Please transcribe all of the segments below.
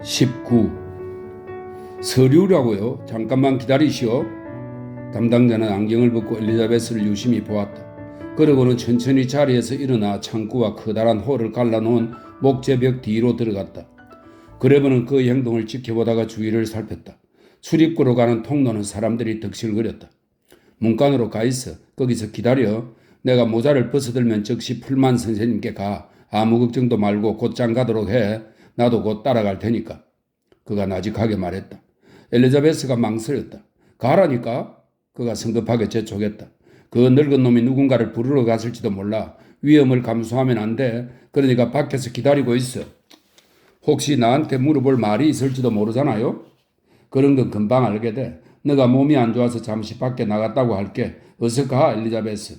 19. 서류라고요? 잠깐만 기다리시오. 담당자는 안경을 벗고 엘리자베스를 유심히 보았다. 그러고는 천천히 자리에서 일어나 창구와 커다란 홀을 갈라놓은 목재벽 뒤로 들어갔다. 그레브는 그의 행동을 지켜보다가 주위를 살폈다. 출입구로 가는 통로는 사람들이 덕실거렸다. 문간으로 가 있어. 거기서 기다려. 내가 모자를 벗어들면 즉시 풀만 선생님께 가. 아무 걱정도 말고 곧장 가도록 해. 나도 곧 따라갈 테니까. 그가 나직하게 말했다. 엘리자베스가 망설였다. 가라니까? 그가 성급하게 재촉했다. 그 늙은 놈이 누군가를 부르러 갔을지도 몰라. 위험을 감수하면 안 돼. 그러니까 밖에서 기다리고 있어. 혹시 나한테 물어볼 말이 있을지도 모르잖아요? 그런 건 금방 알게 돼. 너가 몸이 안 좋아서 잠시 밖에 나갔다고 할게. 어서 가, 엘리자베스.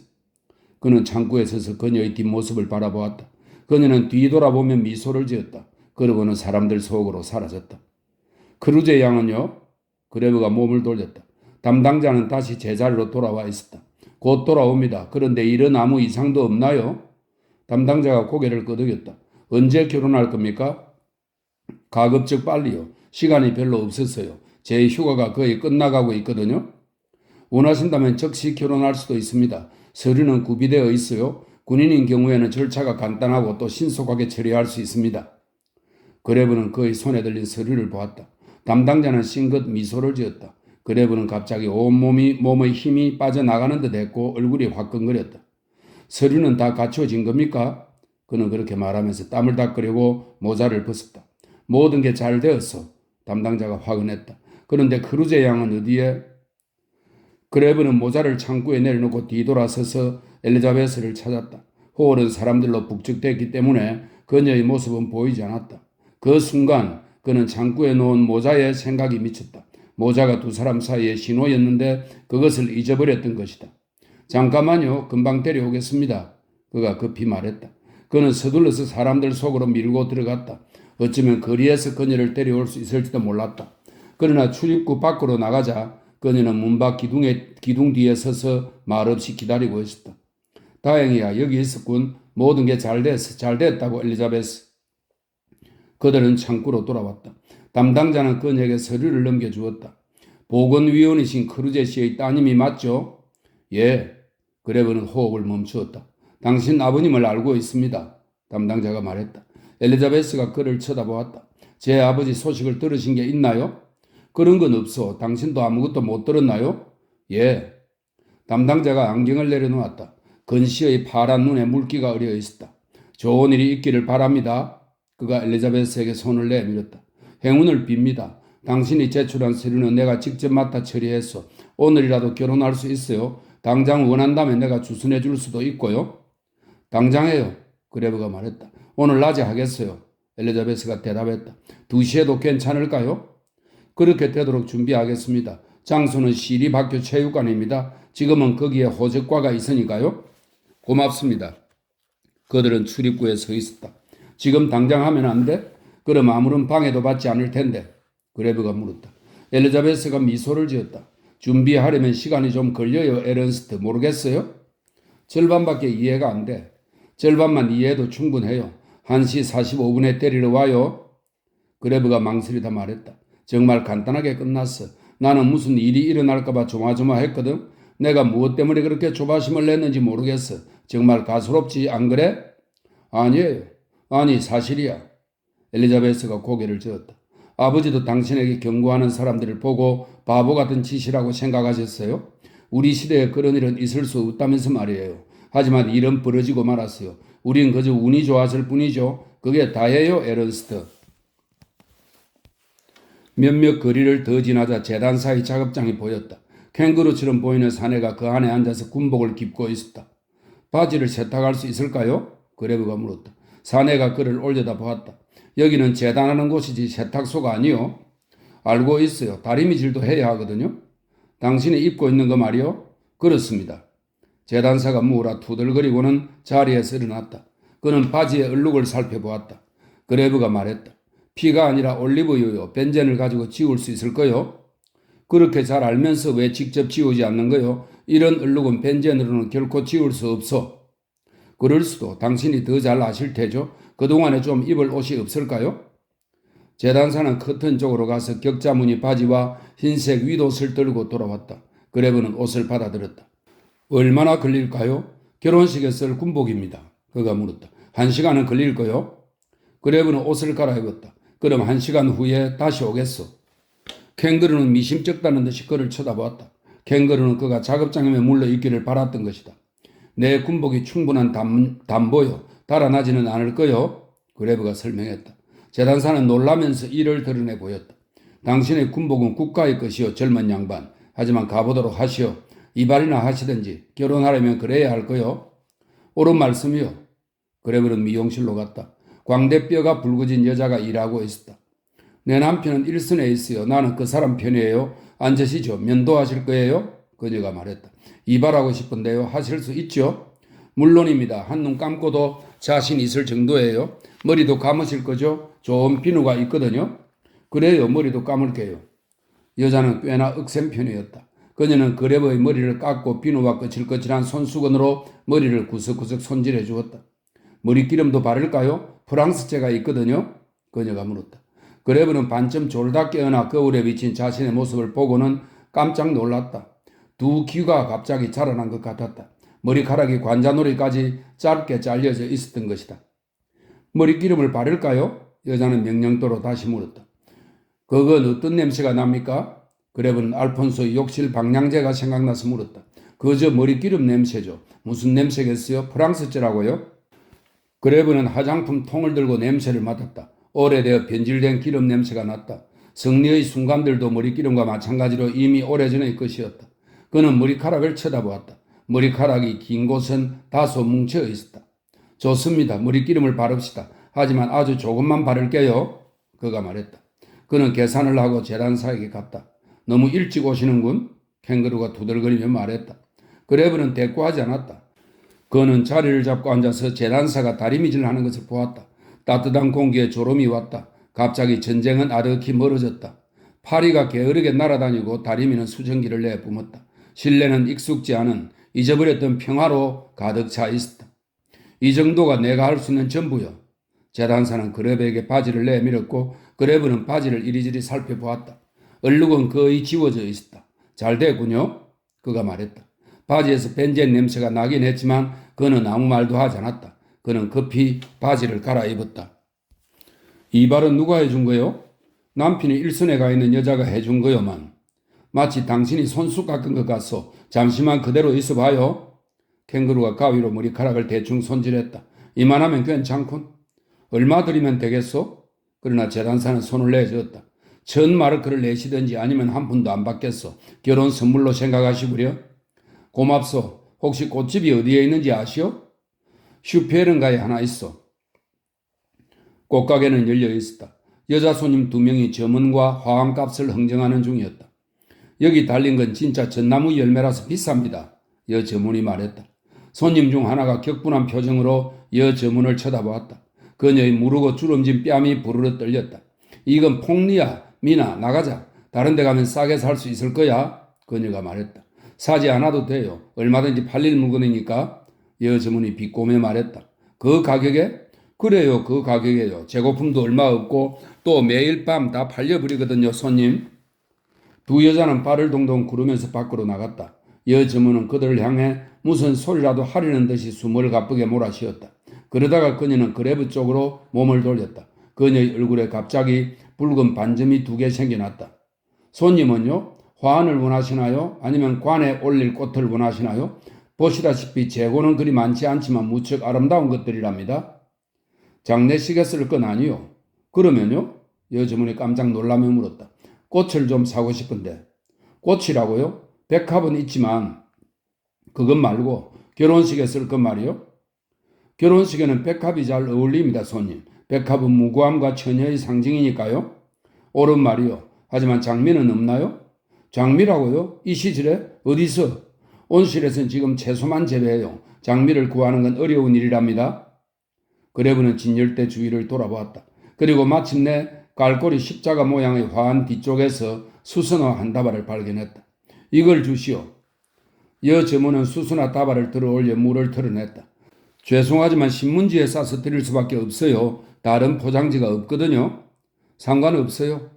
그는 창구에 서서 그녀의 뒷모습을 바라보았다. 그녀는 뒤돌아보며 미소를 지었다. 그러고는 사람들 속으로 사라졌다. 크루제 양은요? 그레브가 몸을 돌렸다. 담당자는 다시 제자리로 돌아와 있었다. 곧 돌아옵니다. 그런데 일은 아무 이상도 없나요? 담당자가 고개를 끄덕였다. 언제 결혼할 겁니까? 가급적 빨리요. 시간이 별로 없었어요. 제 휴가가 거의 끝나가고 있거든요. 원하신다면 즉시 결혼할 수도 있습니다. 서류는 구비되어 있어요. 군인인 경우에는 절차가 간단하고 또 신속하게 처리할 수 있습니다. 그레브는 그의 손에 들린 서류를 보았다. 담당자는 싱긋 미소를 지었다. 그레브는 갑자기 온몸의 힘이 빠져나가는 듯 했고 얼굴이 화끈거렸다. 서류는 다 갖추어진 겁니까? 그는 그렇게 말하면서 땀을 닦으려고 모자를 벗었다. 모든 게 잘 되었어. 담당자가 화근했다. 그런데 크루제 양은 어디에? 그레브는 모자를 창구에 내려놓고 뒤돌아서서 엘리자베스를 찾았다. 홀은 사람들로 북적댔기 때문에 그녀의 모습은 보이지 않았다. 그 순간 그는 창구에 놓은 모자에 생각이 미쳤다. 모자가 두 사람 사이의 신호였는데 그것을 잊어버렸던 것이다. 잠깐만요. 금방 데려오겠습니다. 그가 급히 말했다. 그는 서둘러서 사람들 속으로 밀고 들어갔다. 어쩌면 거리에서 그녀를 데려올 수 있을지도 몰랐다. 그러나 출입구 밖으로 나가자 그녀는 문밖 기둥 뒤에 서서 말없이 기다리고 있었다. 다행이야. 여기 있었군. 모든 게 잘 됐다고 엘리자베스. 그들은 창구로 돌아왔다. 담당자는 그녀에게 서류를 넘겨주었다. 보건위원이신 크루제 씨의 따님이 맞죠? 예. 그레브는 호흡을 멈추었다. 당신 아버님을 알고 있습니다. 담당자가 말했다. 엘리자베스가 그를 쳐다보았다. 제 아버지 소식을 들으신 게 있나요? 그런 건 없어. 당신도 아무것도 못 들었나요? 예. 담당자가 안경을 내려놓았다. 근시의 파란 눈에 물기가 어려 있었다. 좋은 일이 있기를 바랍니다. 그가 엘리자베스에게 손을 내밀었다. 행운을 빕니다. 당신이 제출한 서류는 내가 직접 맡아 처리했어. 오늘이라도 결혼할 수 있어요. 당장 원한다면 내가 주선해 줄 수도 있고요. 당장해요. 그레브가 말했다. 오늘 낮에 하겠어요. 엘리자베스가 대답했다. 2시에도 괜찮을까요? 그렇게 되도록 준비하겠습니다. 장소는 시리박교 체육관입니다. 지금은 거기에 호적과가 있으니까요. 고맙습니다. 그들은 출입구에 서 있었다. 지금 당장 하면 안 돼? 그럼 아무런 방해도 받지 않을 텐데. 그레브가 물었다. 엘리자베스가 미소를 지었다. 준비하려면 시간이 좀 걸려요, 에런스트. 모르겠어요? 절반밖에 이해가 안 돼. 절반만 이해해도 충분해요. 1시 45분에 데리러 와요. 그레브가 망설이다 말했다. 정말 간단하게 끝났어. 나는 무슨 일이 일어날까봐 조마조마했거든. 내가 무엇 때문에 그렇게 조바심을 냈는지 모르겠어. 정말 가소롭지 안 그래? 아니에요. 아니 사실이야. 엘리자베스가 고개를 저었다. 아버지도 당신에게 경고하는 사람들을 보고 바보 같은 짓이라고 생각하셨어요? 우리 시대에 그런 일은 있을 수 없다면서 말이에요. 하지만 일은 벌어지고 말았어요. 우린 그저 운이 좋았을 뿐이죠. 그게 다예요, 에런스트. 몇몇 거리를 더 지나자 재단사의 작업장이 보였다. 캥거루처럼 보이는 사내가 그 안에 앉아서 군복을 깁고 있었다. 바지를 세탁할 수 있을까요? 그레브가 물었다. 사내가 그를 올려다 보았다. 여기는 재단하는 곳이지 세탁소가 아니요. 알고 있어요. 다리미질도 해야 하거든요. 당신이 입고 있는 거 말이요? 그렇습니다. 재단사가 무라 투덜거리고는 자리에서 일어났다. 그는 바지의 얼룩을 살펴보았다. 그레브가 말했다. 피가 아니라 올리브유요. 벤젠을 가지고 지울 수 있을 거요? 그렇게 잘 알면서 왜 직접 지우지 않는 거요? 이런 얼룩은 벤젠으로는 결코 지울 수 없어. 그럴 수도 당신이 더 잘 아실 테죠. 그동안에 좀 입을 옷이 없을까요? 재단사는 커튼 쪽으로 가서 격자무늬 바지와 흰색 윗옷을 들고 돌아왔다. 그레브는 옷을 받아들였다. 얼마나 걸릴까요? 결혼식에 쓸 군복입니다. 그가 물었다. 1시간은 걸릴까요? 그레브는 옷을 갈아입었다. 그럼 1시간 후에 다시 오겠소. 캥거루는 미심쩍다는 듯이 그를 쳐다보았다. 캥거루는 그가 작업장에 물러 있기를 바랐던 것이다. 내 군복이 충분한 담보요. 달아나지는 않을 거요. 그레브가 설명했다. 재단사는 놀라면서 이를 드러내 보였다. 당신의 군복은 국가의 것이요. 젊은 양반. 하지만 가보도록 하시오. 이발이나 하시든지 결혼하려면 그래야 할 거요. 옳은 말씀이요. 그레브는 미용실로 갔다. 광대뼈가 붉어진 여자가 일하고 있었다. 내 남편은 일선에 있어요. 나는 그 사람 편이에요. 앉으시죠. 면도하실 거예요? 그녀가 말했다. 이발하고 싶은데요. 하실 수 있죠? 물론입니다. 한눈 감고도 자신 있을 정도예요. 머리도 감으실 거죠? 좋은 비누가 있거든요. 그래요. 머리도 감을게요. 여자는 꽤나 억센 편이었다. 그녀는 그레브의 머리를 깎고 비누와 거칠거칠한 손수건으로 머리를 구석구석 손질해 주었다. 머리기름도 바를까요? 프랑스제가 있거든요. 그녀가 물었다. 그레브는 반쯤 졸다 깨어나 거울에 비친 자신의 모습을 보고는 깜짝 놀랐다. 두 귀가 갑자기 자라난 것 같았다. 머리카락이 관자놀이까지 짧게 잘려져 있었던 것이다. 머리기름을 바를까요? 여자는 명령도로 다시 물었다. 그건 어떤 냄새가 납니까? 그레브는 알폰소의 욕실 방향제가 생각나서 물었다. 그저 머리기름 냄새죠. 무슨 냄새겠어요? 프랑스제라고요? 그레브는 화장품 통을 들고 냄새를 맡았다. 오래되어 변질된 기름 냄새가 났다. 승리의 순간들도 머리기름과 마찬가지로 이미 오래전의 것이었다. 그는 머리카락을 쳐다보았다. 머리카락이 긴 곳은 다소 뭉쳐 있었다. 좋습니다. 머리기름을 바릅시다. 하지만 아주 조금만 바를게요. 그가 말했다. 그는 계산을 하고 재단사에게 갔다. 너무 일찍 오시는군. 캥거루가 두들거리며 말했다. 그레브는 대꾸하지 않았다. 그는 자리를 잡고 앉아서 재단사가 다리미질하는 것을 보았다. 따뜻한 공기에 졸음이 왔다. 갑자기 전쟁은 아득히 멀어졌다. 파리가 게으르게 날아다니고 다리미는 수증기를 내뿜었다. 실내는 익숙지 않은 잊어버렸던 평화로 가득 차 있었다. 이 정도가 내가 할 수 있는 전부요. 재단사는 그레브에게 바지를 내밀었고 그레브는 바지를 이리저리 살펴보았다. 얼룩은 거의 지워져 있었다. 잘 됐군요. 그가 말했다. 바지에서 벤젠 냄새가 나긴 했지만 그는 아무 말도 하지 않았다. 그는 급히 바지를 갈아입었다. 이발은 누가 해준 거요? 남편이 일선에 가 있는 여자가 해준 거요만. 마치 당신이 손수 깎은 것 같소. 잠시만 그대로 있어봐요. 캥거루가 가위로 머리카락을 대충 손질했다. 이만하면 괜찮군. 얼마 드리면 되겠소? 그러나 재단사는 손을 내줬다. 1000마르크를 내시든지 아니면 한 푼도 안 받겠소. 결혼 선물로 생각하시구려. 고맙소. 혹시 꽃집이 어디에 있는지 아시오? 슈페른가에 하나 있어. 꽃가게는 열려 있었다. 여자 손님 2명이 점원과 화환값을 흥정하는 중이었다. 여기 달린 건 진짜 전나무 열매라서 비쌉니다. 여 점원이 말했다. 손님 중 하나가 격분한 표정으로 여 점원을 쳐다보았다. 그녀의 무르고 주름진 뺨이 부르르 떨렸다. 이건 폭리야. 미나 나가자. 다른 데 가면 싸게 살 수 있을 거야. 그녀가 말했다. 사지 않아도 돼요. 얼마든지 팔릴 물건이니까. 여 점원이 비꼬며 말했다. 그 가격에? 그래요. 그 가격에요. 재고품도 얼마 없고 또 매일 밤 다 팔려버리거든요. 손님. 두 여자는 발을 동동 구르면서 밖으로 나갔다. 여 점원은 그들을 향해 무슨 소리라도 하려는 듯이 숨을 가쁘게 몰아쉬었다. 그러다가 그녀는 그레브 쪽으로 몸을 돌렸다. 그녀의 얼굴에 갑자기 붉은 반점이 2개 생겨났다. 손님은요? 화환을 원하시나요? 아니면 관에 올릴 꽃을 원하시나요? 보시다시피 재고는 그리 많지 않지만 무척 아름다운 것들이랍니다. 장례식에 쓸 건 아니요. 그러면요? 여주머니 깜짝 놀라며 물었다. 꽃을 좀 사고 싶은데. 꽃이라고요? 백합은 있지만 그것 말고 결혼식에 쓸 것 말이요? 결혼식에는 백합이 잘 어울립니다, 손님. 백합은 무고함과 처녀의 상징이니까요. 옳은 말이요. 하지만 장미는 없나요? 장미라고요? 이 시절에? 어디서? 온실에서는 지금 채소만 재배해요. 장미를 구하는 건 어려운 일이랍니다. 그레브는 진열대 주위를 돌아보았다. 그리고 마침내 갈고리 십자가 모양의 화환 뒤쪽에서 수선화 한 다발을 발견했다. 이걸 주시오. 여 점원은 수선화 다발을 들어올려 물을 털어냈다. 죄송하지만 신문지에 싸서 드릴 수밖에 없어요. 다른 포장지가 없거든요. 상관없어요.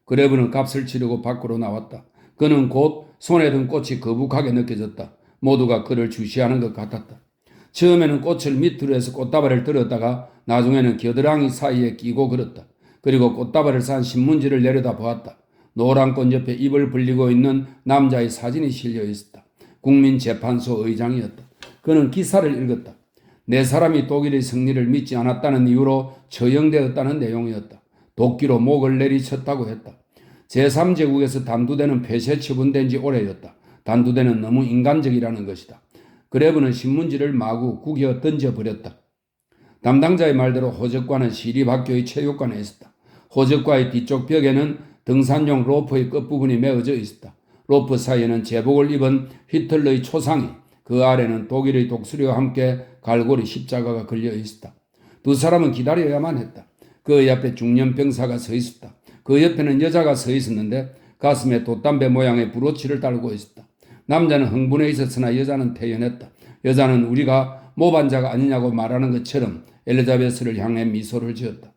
그레브는 값을 치르고 밖으로 나왔다. 그는 곧 손에 든 꽃이 거북하게 느껴졌다. 모두가 그를 주시하는 것 같았다. 처음에는 꽃을 밑으로 해서 꽃다발을 들었다가 나중에는 겨드랑이 사이에 끼고 걸었다. 그리고 꽃다발을 싼 신문지를 내려다 보았다. 노란 꽃 옆에 입을 벌리고 있는 남자의 사진이 실려 있었다. 국민재판소 의장이었다. 그는 기사를 읽었다. 네 사람이 독일의 승리를 믿지 않았다는 이유로 처형되었다는 내용이었다. 도끼로 목을 내리쳤다고 했다. 제3제국에서 단두대는 폐쇄 처분된 지 오래였다. 단두대는 너무 인간적이라는 것이다. 그레브는 신문지를 마구 구겨 던져버렸다. 담당자의 말대로 호적과는 시립학교의 체육관에 있었다. 호적과의 뒤쪽 벽에는 등산용 로프의 끝부분이 메어져 있었다. 로프 사이에는 제복을 입은 히틀러의 초상이, 그 아래는 독일의 독수리와 함께 갈고리 십자가가 걸려 있었다. 두 사람은 기다려야만 했다. 그 옆에 중년 병사가 서 있었다. 그 옆에는 여자가 서 있었는데 가슴에 돛담배 모양의 브로치를 달고 있었다. 남자는 흥분해 있었으나 여자는 태연했다. 여자는 우리가 모반자가 아니냐고 말하는 것처럼 엘리자베스를 향해 미소를 지었다.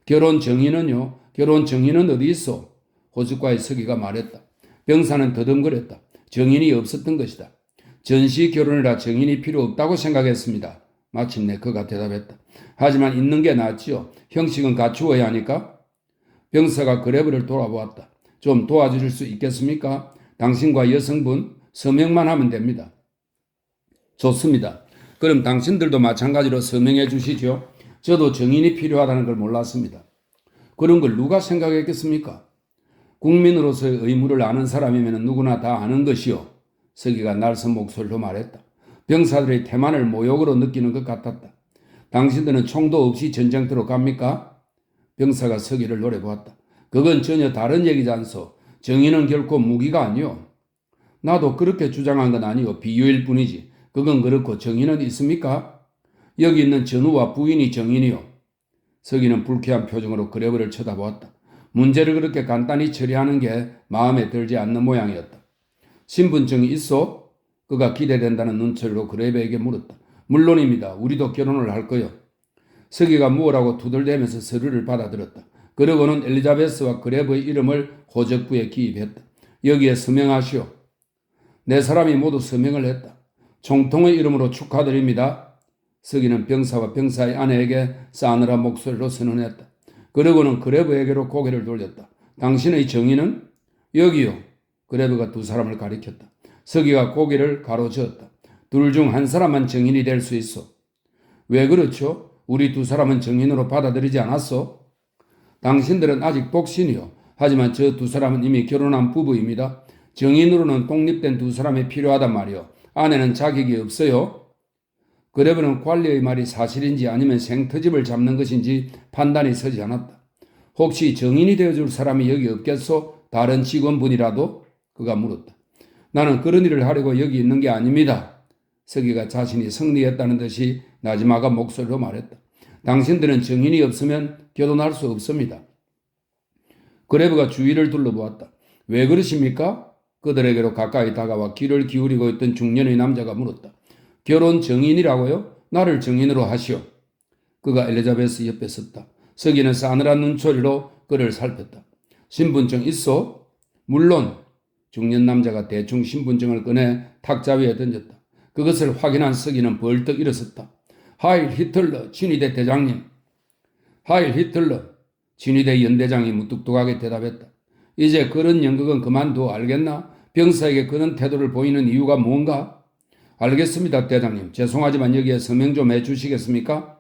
결혼 정의는요? 결혼 정의는 어디 있어? 호적과의 서기가 말했다. 병사는 더듬거렸다. 정인이 없었던 것이다. 전시 결혼이라 정인이 필요 없다고 생각했습니다. 마침내 그가 대답했다. 하지만 있는 게 낫지요. 형식은 갖추어야 하니까. 병사가 그레브를 돌아보았다. 좀 도와주실 수 있겠습니까? 당신과 여성분 서명만 하면 됩니다. 좋습니다. 그럼 당신들도 마찬가지로 서명해 주시죠. 저도 정인이 필요하다는 걸 몰랐습니다. 그런 걸 누가 생각했겠습니까? 국민으로서의 의무를 아는 사람이면 누구나 다 아는 것이요. 서기가 날선 목소리로 말했다. 병사들의 태만을 모욕으로 느끼는 것 같았다. 당신들은 총도 없이 전쟁터로 갑니까? 병사가 서기를 노려보았다. 그건 전혀 다른 얘기지 않소. 정의는 결코 무기가 아니오. 나도 그렇게 주장한 건 아니오. 비유일 뿐이지. 그건 그렇고 정의는 있습니까? 여기 있는 전우와 부인이 정인이요. 서기는 불쾌한 표정으로 그레브를 쳐다보았다. 문제를 그렇게 간단히 처리하는 게 마음에 들지 않는 모양이었다. 신분증이 있어? 그가 기대된다는 눈초리로 그레브에게 물었다. 물론입니다. 우리도 결혼을 할 거요. 서기가 무엇라고 투덜대면서 서류를 받아들었다. 그러고는 엘리자베스와 그레브의 이름을 호적부에 기입했다. 여기에 서명하시오. 네 사람이 모두 서명을 했다. 총통의 이름으로 축하드립니다. 서기는 병사와 병사의 아내에게 싸늘한 목소리로 선언했다. 그러고는 그레브에게로 고개를 돌렸다. 당신의 정의는? 여기요. 그레브가 두 사람을 가리켰다. 서기가 고개를 가로저었다. 둘 중 한 사람만 정인이 될 수 있어. 왜 그렇죠? 우리 두 사람은 정인으로 받아들이지 않았어? 당신들은 아직 독신이요. 하지만 저 두 사람은 이미 결혼한 부부입니다. 정인으로는 독립된 두 사람이 필요하단 말이요. 아내는 자격이 없어요. 그레브는 관리의 말이 사실인지 아니면 생터집을 잡는 것인지 판단이 서지 않았다. 혹시 정인이 되어줄 사람이 여기 없겠소? 다른 직원분이라도? 그가 물었다. 나는 그런 일을 하려고 여기 있는 게 아닙니다. 서기가 자신이 승리했다는 듯이 나지막한 목소리로 말했다. 당신들은 정인이 없으면 결혼할 수 없습니다. 그레브가 주위를 둘러보았다. 왜 그러십니까? 그들에게로 가까이 다가와 귀를 기울이고 있던 중년의 남자가 물었다. 결혼 정인이라고요? 나를 정인으로 하시오. 그가 엘리자베스 옆에 섰다. 서기는 싸늘한 눈초리로 그를 살폈다. 신분증 있어? 물론. 중년 남자가 대충 신분증을 꺼내 탁자 위에 던졌다. 그것을 확인한 서기는 벌떡 일어섰다. 하일 히틀러 진위대 대장님. 하일 히틀러. 진위대 연대장이 무뚝뚝하게 대답했다. 이제 그런 연극은 그만둬 알겠나? 병사에게 그런 태도를 보이는 이유가 뭔가? 알겠습니다 대장님. 죄송하지만 여기에 서명 좀 해주시겠습니까?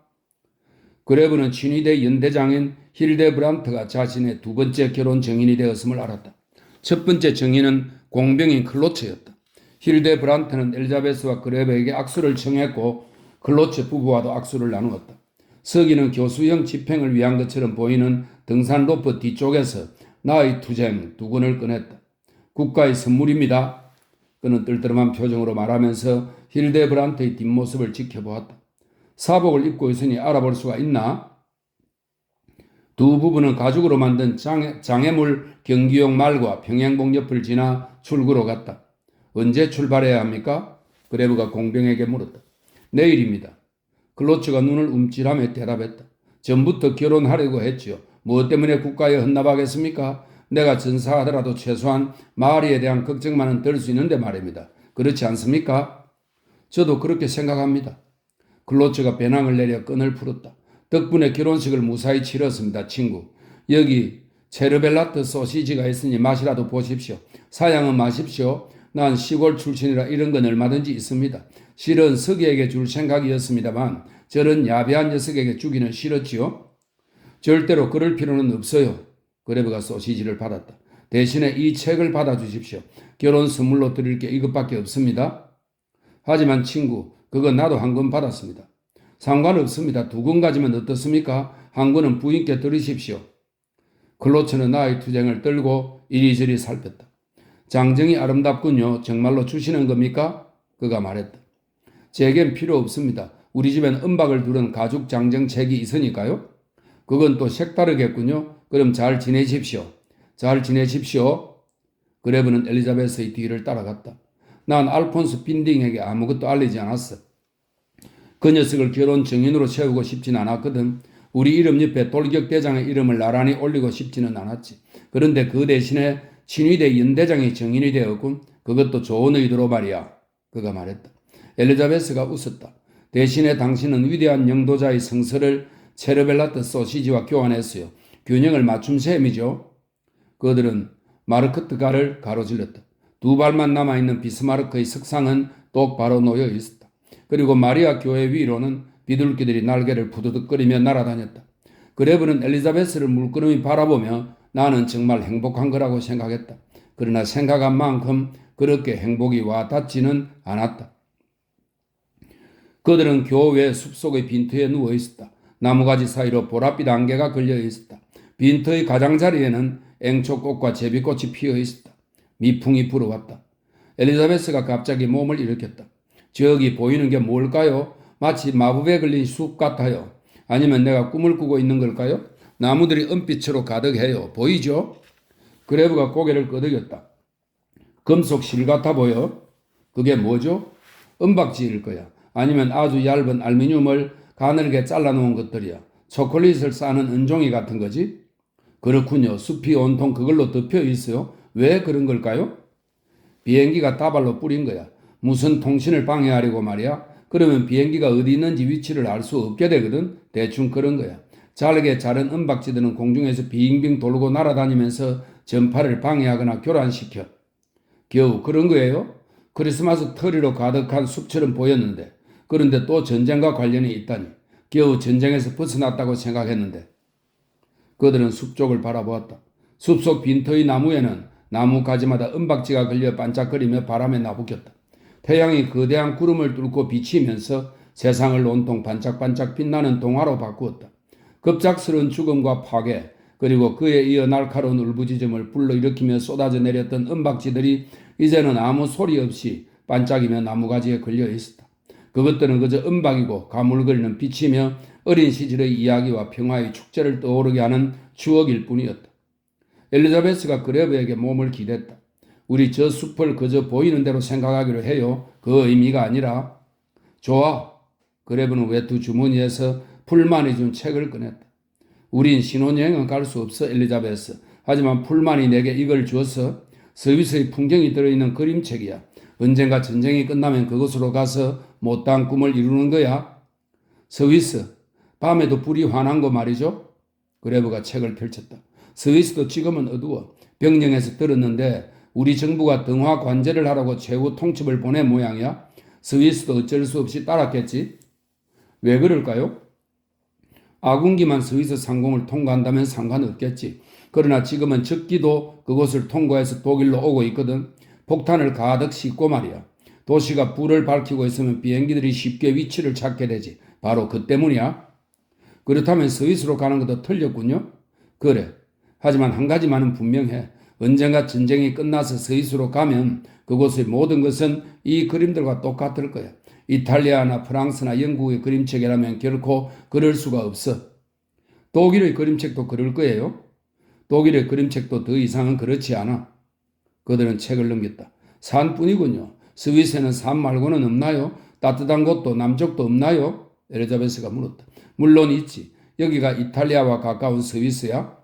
그레브는 친위대 연대장인 힐데브란트가 자신의 두 번째 결혼 정인이 되었음을 알았다. 첫 번째 정인은 공병인 클로츠였다. 힐데브란트는 엘리자베스와 그레브에게 악수를 청했고 클로츠 부부와도 악수를 나누었다. 서기는 교수형 집행을 위한 것처럼 보이는 등산 로프 뒤쪽에서 나의 투쟁 두건을 꺼냈다. 국가의 선물입니다. 그는 뜰뜰한 표정으로 말하면서 힐데브란트의 뒷모습을 지켜보았다. 사복을 입고 있으니 알아볼 수가 있나? 두 부부는 가죽으로 만든 장애물 경기용 말과 평행봉 옆을 지나 출구로 갔다. 언제 출발해야 합니까? 그레브가 공병에게 물었다. 내일입니다. 클로츠가 눈을 움찔하며 대답했다. 전부터 결혼하려고 했지요. 무엇 때문에 국가에 헌납하겠습니까? 내가 전사하더라도 최소한 마리에 대한 걱정만은 덜 수 있는데 말입니다. 그렇지 않습니까? 저도 그렇게 생각합니다. 클로츠가 배낭을 내려 끈을 풀었다. 덕분에 결혼식을 무사히 치렀습니다, 친구. 여기 체르벨라트 소시지가 있으니 맛이라도 보십시오. 사양은 마십시오. 난 시골 출신이라 이런 건 얼마든지 있습니다. 실은 서기에게 줄 생각이었습니다만 저런 야비한 녀석에게 주기는 싫었지요. 절대로 그럴 필요는 없어요. 그레브가 소시지를 받았다. 대신에 이 책을 받아주십시오. 결혼 선물로 드릴 게 이것밖에 없습니다. 하지만 친구, 그건 나도 한 권 받았습니다. 상관없습니다. 두 권 가지면 어떻습니까? 한 권은 부인께 들으십시오. 클로츠는 나의 투쟁을 떨고 이리저리 살폈다. 장정이 아름답군요. 정말로 주시는 겁니까? 그가 말했다. 제겐 필요 없습니다. 우리 집엔 은박을 두른 가죽 장정책이 있으니까요. 그건 또 색다르겠군요. 그럼 잘 지내십시오. 잘 지내십시오. 그레브는 엘리자베스의 뒤를 따라갔다. 난 알폰스 빈딩에게 아무것도 알리지 않았어. 그 녀석을 결혼 정인으로 세우고 싶진 않았거든. 우리 이름 옆에 돌격대장의 이름을 나란히 올리고 싶지는 않았지. 그런데 그 대신에 친위대 연대장이 정인이 되었군. 그것도 좋은 의도로 말이야. 그가 말했다. 엘리자베스가 웃었다. 대신에 당신은 위대한 영도자의 성서를 체르벨라트 소시지와 교환했어요. 균형을 맞춘 셈이죠. 그들은 마르크트가를 가로질렀다. 두 발만 남아있는 비스마르크의 석상은 똑바로 놓여 있었다. 그리고 마리아 교회 위로는 비둘기들이 날개를 푸드득거리며 날아다녔다. 그레브는 엘리자베스를 물끄러미 바라보며 나는 정말 행복한 거라고 생각했다. 그러나 생각한 만큼 그렇게 행복이 와닿지는 않았다. 그들은 교회 숲속의 빈터에 누워 있었다. 나무가지 사이로 보랏빛 안개가 걸려 있었다. 빈터의 가장자리에는 앵초꽃과 제비꽃이 피어 있었다. 미풍이 불어왔다. 엘리자베스가 갑자기 몸을 일으켰다. 저기 보이는 게 뭘까요? 마치 마법에 걸린 숲 같아요. 아니면 내가 꿈을 꾸고 있는 걸까요? 나무들이 은빛으로 가득해요. 보이죠? 그레브가 고개를 끄덕였다. 금속 실 같아 보여? 그게 뭐죠? 은박지일 거야. 아니면 아주 얇은 알루미늄을 가늘게 잘라놓은 것들이야. 초콜릿을 싸는 은종이 같은 거지? 그렇군요. 숲이 온통 그걸로 덮여 있어요. 왜 그런 걸까요? 비행기가 다발로 뿌린 거야. 무슨 통신을 방해하려고 말이야. 그러면 비행기가 어디 있는지 위치를 알 수 없게 되거든. 대충 그런 거야. 잘게 자른 은박지들은 공중에서 빙빙 돌고 날아다니면서 전파를 방해하거나 교란시켜. 겨우 그런 거예요? 크리스마스 트리로 가득한 숲처럼 보였는데, 그런데 또 전쟁과 관련이 있다니. 겨우 전쟁에서 벗어났다고 생각했는데. 그들은 숲 쪽을 바라보았다. 숲속 빈터의 나무에는 나무 가지마다 은박지가 걸려 반짝거리며 바람에 나부꼈다. 태양이 거대한 구름을 뚫고 비치면서 세상을 온통 반짝반짝 빛나는 동화로 바꾸었다. 급작스러운 죽음과 파괴, 그리고 그에 이어 날카로운 울부짖음을 불러일으키며 쏟아져 내렸던 은박지들이 이제는 아무 소리 없이 반짝이며 나무가지에 걸려 있었다. 그것들은 그저 은박이고 가물거리는 빛이며 어린 시절의 이야기와 평화의 축제를 떠오르게 하는 추억일 뿐이었다. 엘리자베스가 그레브에게 몸을 기댔다. 우리 저 숲을 그저 보이는 대로 생각하기로 해요. 그 의미가 아니라. 좋아. 그레브는 외투 주머니에서 풀만이 준 책을 꺼냈다. 우린 신혼여행은 갈 수 없어, 엘리자베스. 하지만 풀만이 내게 이걸 주어서 스위스의 풍경이 들어있는 그림책이야. 언젠가 전쟁이 끝나면 그곳으로 가서 못다한 꿈을 이루는 거야. 스위스, 밤에도 불이 환한 거 말이죠. 그레브가 책을 펼쳤다. 스위스도 지금은 어두워. 병령에서 들었는데 우리 정부가 등화 관제를 하라고 최후 통첩을 보낸 모양이야. 스위스도 어쩔 수 없이 따랐겠지. 왜 그럴까요? 아군기만 스위스 상공을 통과한다면 상관없겠지. 그러나 지금은 적기도 그곳을 통과해서 독일로 오고 있거든. 폭탄을 가득 싣고 말이야. 도시가 불을 밝히고 있으면 비행기들이 쉽게 위치를 찾게 되지. 바로 그 때문이야. 그렇다면 스위스로 가는 것도 틀렸군요. 그래. 하지만 한 가지만은 분명해. 언젠가 전쟁이 끝나서 스위스로 가면 그곳의 모든 것은 이 그림들과 똑같을 거야. 이탈리아나 프랑스나 영국의 그림책이라면 결코 그럴 수가 없어. 독일의 그림책도 그럴 거예요. 독일의 그림책도 더 이상은 그렇지 않아. 그들은 책을 넘겼다. 산뿐이군요. 스위스에는 산 말고는 없나요? 따뜻한 곳도 남쪽도 없나요? 엘리자베스가 물었다. 물론 있지. 여기가 이탈리아와 가까운 스위스야.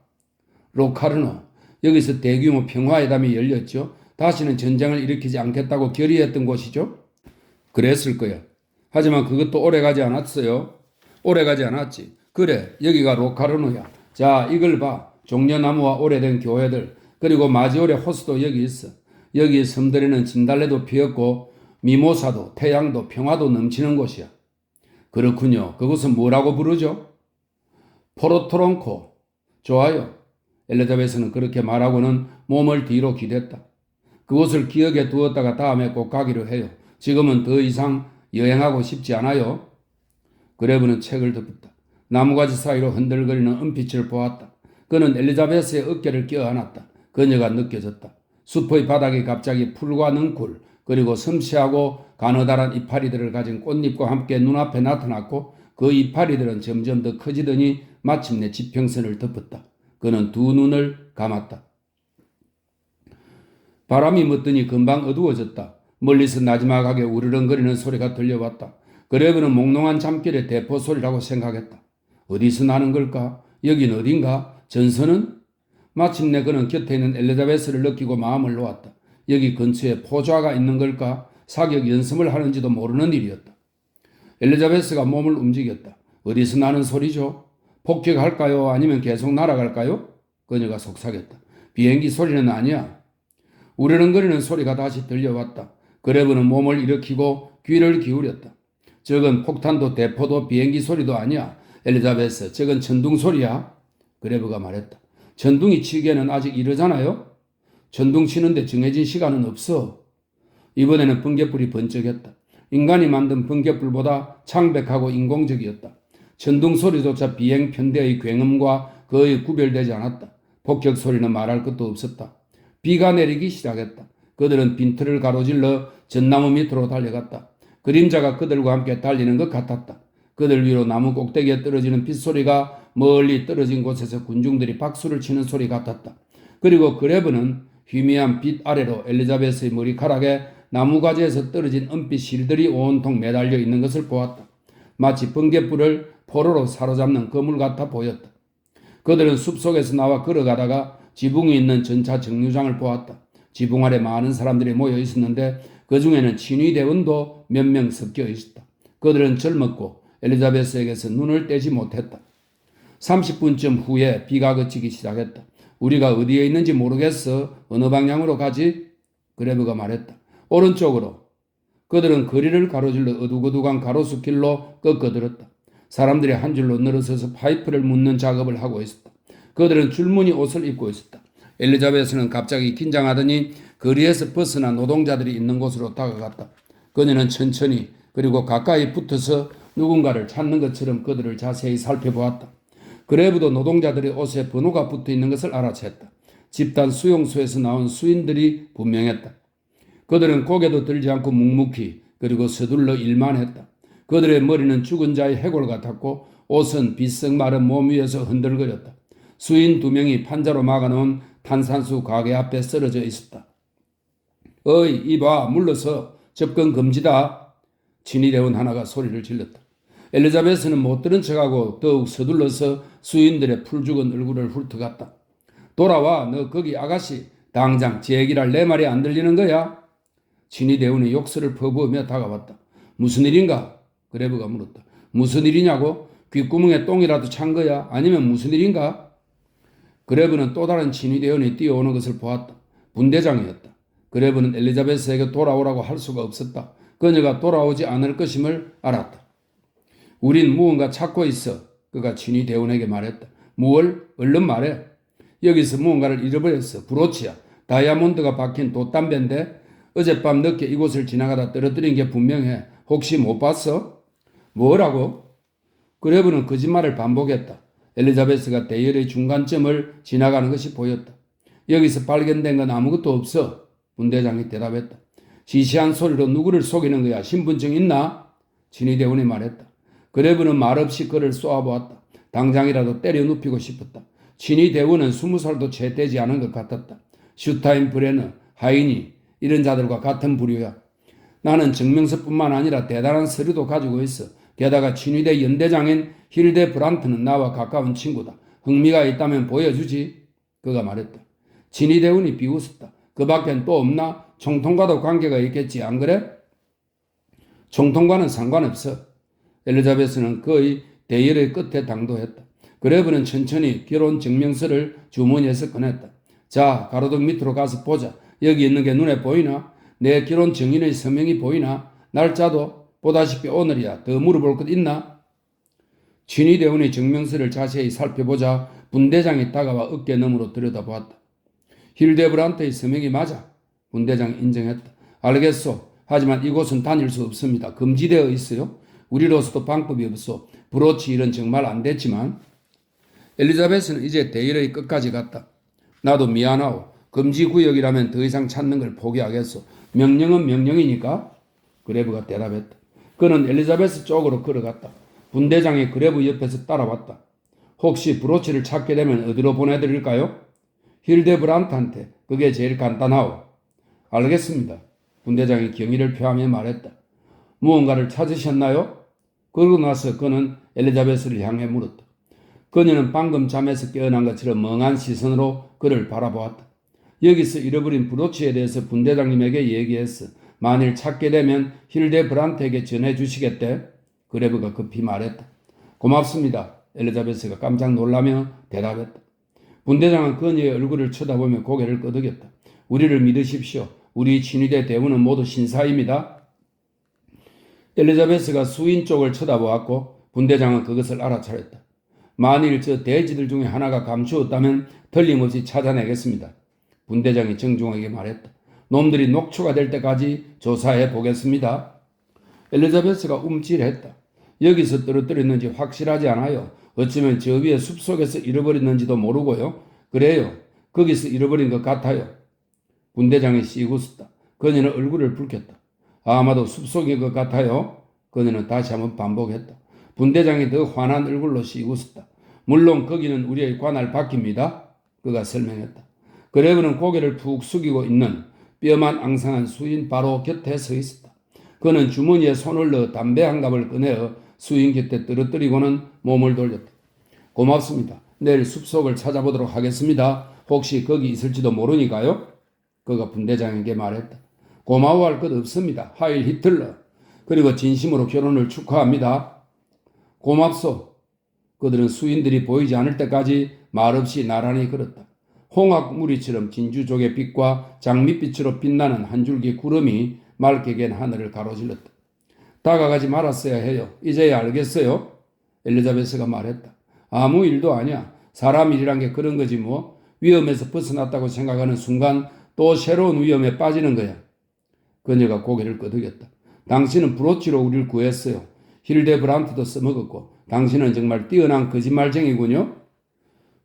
로카르노. 여기서 대규모 평화회담이 열렸죠. 다시는 전쟁을 일으키지 않겠다고 결의했던 곳이죠. 그랬을 거야. 하지만 그것도 오래가지 않았어요. 오래가지 않았지. 그래, 여기가 로카르노야. 자, 이걸 봐. 종려나무와 오래된 교회들, 그리고 마지오레 호수도 여기 있어. 여기 섬들에는 진달래도 피었고 미모사도 태양도 평화도 넘치는 곳이야. 그렇군요. 그곳은 뭐라고 부르죠? 포르토롱코. 좋아요. 엘리자베스는 그렇게 말하고는 몸을 뒤로 기댔다. 그곳을 기억에 두었다가 다음에 꼭 가기로 해요. 지금은 더 이상 여행하고 싶지 않아요. 그레브는 책을 덮었다. 나무가지 사이로 흔들거리는 은빛을 보았다. 그는 엘리자베스의 어깨를 껴안았다. 그녀가 느껴졌다. 숲의 바닥이 갑자기 풀과 능쿨 그리고 섬세하고 가느다란 이파리들을 가진 꽃잎과 함께 눈앞에 나타났고 그 이파리들은 점점 더 커지더니 마침내 지평선을 덮었다. 그는 두 눈을 감았다. 바람이 멎더니 금방 어두워졌다. 멀리서 나지막하게 우르렁거리는 소리가 들려왔다. 그레브는 몽롱한 잠결의 대포 소리라고 생각했다. 어디서 나는 걸까? 여긴 어딘가? 전선은? 마침내 그는 곁에 있는 엘리자베스를 느끼고 마음을 놓았다. 여기 근처에 포좌가 있는 걸까? 사격 연습을 하는지도 모르는 일이었다. 엘리자베스가 몸을 움직였다. 어디서 나는 소리죠? 폭격할까요? 아니면 계속 날아갈까요? 그녀가 속삭였다. 비행기 소리는 아니야. 우르렁거리는 소리가 다시 들려왔다. 그레브는 몸을 일으키고 귀를 기울였다. 저건 폭탄도 대포도 비행기 소리도 아니야. 엘리자베스, 저건 천둥 소리야. 그레브가 말했다. 천둥이 치기에는 아직 이르잖아요. 천둥 치는데 정해진 시간은 없어. 이번에는 번갯불이 번쩍였다. 인간이 만든 번갯불보다 창백하고 인공적이었다. 천둥 소리조차 비행 편대의 굉음과 거의 구별되지 않았다. 폭격 소리는 말할 것도 없었다. 비가 내리기 시작했다. 그들은 빈틈을 가로질러 전나무 밑으로 달려갔다. 그림자가 그들과 함께 달리는 것 같았다. 그들 위로 나무 꼭대기에 떨어지는 빗소리가 멀리 떨어진 곳에서 군중들이 박수를 치는 소리 같았다. 그리고 그레브는 희미한 빛 아래로 엘리자베스의 머리카락에 나무가지에서 떨어진 은빛 실들이 온통 매달려 있는 것을 보았다. 마치 번갯불을 포로로 사로잡는 거물 같아 보였다. 그들은 숲속에서 나와 걸어가다가 지붕이 있는 전차 정류장을 보았다. 지붕 아래 많은 사람들이 모여 있었는데 그 중에는 친위대원도 몇 명 섞여 있었다. 그들은 젊었고 엘리자베스에게서 눈을 떼지 못했다. 30분쯤 후에 비가 그치기 시작했다. 우리가 어디에 있는지 모르겠어. 어느 방향으로 가지? 그레브가 말했다. 오른쪽으로. 그들은 거리를 가로질러 어둑어둑한 가로수길로 꺾어들었다. 사람들이 한 줄로 늘어서서 파이프를 묻는 작업을 하고 있었다. 그들은 줄무늬 옷을 입고 있었다. 엘리자베스는 갑자기 긴장하더니 거리에서 벗어나 노동자들이 있는 곳으로 다가갔다. 그녀는 천천히 그리고 가까이 붙어서 누군가를 찾는 것처럼 그들을 자세히 살펴보았다. 그레브도 노동자들의 옷에 번호가 붙어 있는 것을 알아챘다. 집단 수용소에서 나온 수인들이 분명했다. 그들은 고개도 들지 않고 묵묵히 그리고 서둘러 일만 했다. 그들의 머리는 죽은 자의 해골 같았고 옷은 비썩 마른 몸 위에서 흔들거렸다. 수인 2명이 판자로 막아놓은 탄산수 가게 앞에 쓰러져 있었다. 어이, 이봐, 물러서. 접근 금지다. 친위대원 하나가 소리를 질렀다. 엘리자베스는 못 들은 척하고 더욱 서둘러서 수인들의 풀죽은 얼굴을 훑어갔다. 돌아와, 너 거기 아가씨. 당장 제 얘기를 내 말이 안 들리는 거야? 친위대원이 욕설을 퍼부으며 다가왔다. 무슨 일인가? 그레브가 물었다. 무슨 일이냐고? 귓구멍에 똥이라도 찬 거야? 아니면 무슨 일인가? 그레브는 또 다른 친위대원이 뛰어오는 것을 보았다. 분대장이었다. 그레브는 엘리자베스에게 돌아오라고 할 수가 없었다. 그녀가 돌아오지 않을 것임을 알았다. 우린 무언가 찾고 있어. 그가 친위대원에게 말했다. 무얼? 얼른 말해. 여기서 무언가를 잃어버렸어. 브로치야. 다이아몬드가 박힌 돛담배인데 어젯밤 늦게 이곳을 지나가다 떨어뜨린 게 분명해. 혹시 못 봤어? 뭐라고? 그레브는 거짓말을 반복했다. 엘리자베스가 대열의 중간점을 지나가는 것이 보였다. 여기서 발견된 건 아무것도 없어. 분대장이 대답했다. 시시한 소리로 누구를 속이는 거야? 신분증 있나? 친위대원이 말했다. 그레브는 말없이 그를 쏘아보았다. 당장이라도 때려 눕히고 싶었다. 친위대원은 20살도 채 되지 않은 것 같았다. 슈타인 브레너, 하이니 이런 자들과 같은 부류야. 나는 증명서뿐만 아니라 대단한 서류도 가지고 있어. 게다가 친위대 연대장인 힐데 브란트는 나와 가까운 친구다. 흥미가 있다면 보여주지. 그가 말했다. 진위대운이 비웃었다. 그 밖엔 또 없나? 총통과도 관계가 있겠지, 안 그래? 총통과는 상관없어. 엘리자베스는 그의 대열의 끝에 당도했다. 그레브는 천천히 결혼 증명서를 주머니에서 꺼냈다. 자, 가로등 밑으로 가서 보자. 여기 있는 게 눈에 보이나? 내 결혼 증인의 서명이 보이나? 날짜도 보다시피 오늘이야. 더 물어볼 것 있나? 진위대원의 증명서를 자세히 살펴보자 분대장이 다가와 어깨너머로 들여다보았다. 힐데브란트의 서명이 맞아. 분대장이 인정했다. 알겠소. 하지만 이곳은 다닐 수 없습니다. 금지되어 있어요. 우리로서도 방법이 없어. 브로치 일은 정말 안 됐지만. 엘리자베스는 이제 대열의 끝까지 갔다. 나도 미안하오. 금지구역이라면 더 이상 찾는 걸 포기하겠소. 명령은 명령이니까. 그레브가 대답했다. 그는 엘리자베스 쪽으로 걸어갔다. 분대장이 그레브 옆에서 따라왔다. 혹시 브로치를 찾게 되면 어디로 보내드릴까요? 힐데브란트한테. 그게 제일 간단하오. 알겠습니다. 분대장이 경의를 표하며 말했다. 무언가를 찾으셨나요? 그러고 나서 그는 엘리자베스를 향해 물었다. 그녀는 방금 잠에서 깨어난 것처럼 멍한 시선으로 그를 바라보았다. 여기서 잃어버린 브로치에 대해서 분대장님에게 얘기했어. 만일 찾게 되면 힐데브란트에게 전해주시겠대? 그레브가 급히 말했다. 고맙습니다. 엘리자베스가 깜짝 놀라며 대답했다. 분대장은 그녀의 얼굴을 쳐다보며 고개를 끄덕였다. 우리를 믿으십시오. 우리 친위대 대원은 모두 신사입니다. 엘리자베스가 수인 쪽을 쳐다보았고 분대장은 그것을 알아차렸다. 만일 저 돼지들 중에 하나가 감추었다면 틀림없이 찾아내겠습니다. 분대장이 정중하게 말했다. 놈들이 녹초가 될 때까지 조사해 보겠습니다. 엘리자베스가 움찔했다. 여기서 떨어뜨렸는지 확실하지 않아요. 어쩌면 저 위에 숲속에서 잃어버렸는지도 모르고요. 그래요. 거기서 잃어버린 것 같아요. 분대장이 씩 웃었다. 그녀는 얼굴을 붉혔다. 아마도 숲속인 것 같아요. 그녀는 다시 한번 반복했다. 분대장이 더 환한 얼굴로 씩 웃었다. 물론 거기는 우리의 관할 밖입니다. 그가 설명했다. 그레브는 고개를 푹 숙이고 있는 뼈만 앙상한 수인 바로 곁에 서 있었다. 그는 주머니에 손을 넣어 담배 한 갑을 꺼내어 수인 곁에 떨어뜨리고는 몸을 돌렸다. 고맙습니다. 내일 숲속을 찾아보도록 하겠습니다. 혹시 거기 있을지도 모르니까요. 그가 분대장에게 말했다. 고마워할 것 없습니다. 하일 히틀러. 그리고 진심으로 결혼을 축하합니다. 고맙소. 그들은 수인들이 보이지 않을 때까지 말없이 나란히 걸었다. 홍학무리처럼 진주족의 빛과 장밋빛으로 빛나는 한 줄기 구름이 맑게 갠 하늘을 가로질렀다. 다가가지 말았어야 해요. 이제야 알겠어요? 엘리자베스가 말했다. 아무 일도 아니야. 사람 일이란 게 그런 거지 뭐. 위험에서 벗어났다고 생각하는 순간 또 새로운 위험에 빠지는 거야. 그녀가 고개를 끄덕였다. 당신은 브로치로 우리를 구했어요. 힐데브란트도 써먹었고 당신은 정말 뛰어난 거짓말쟁이군요.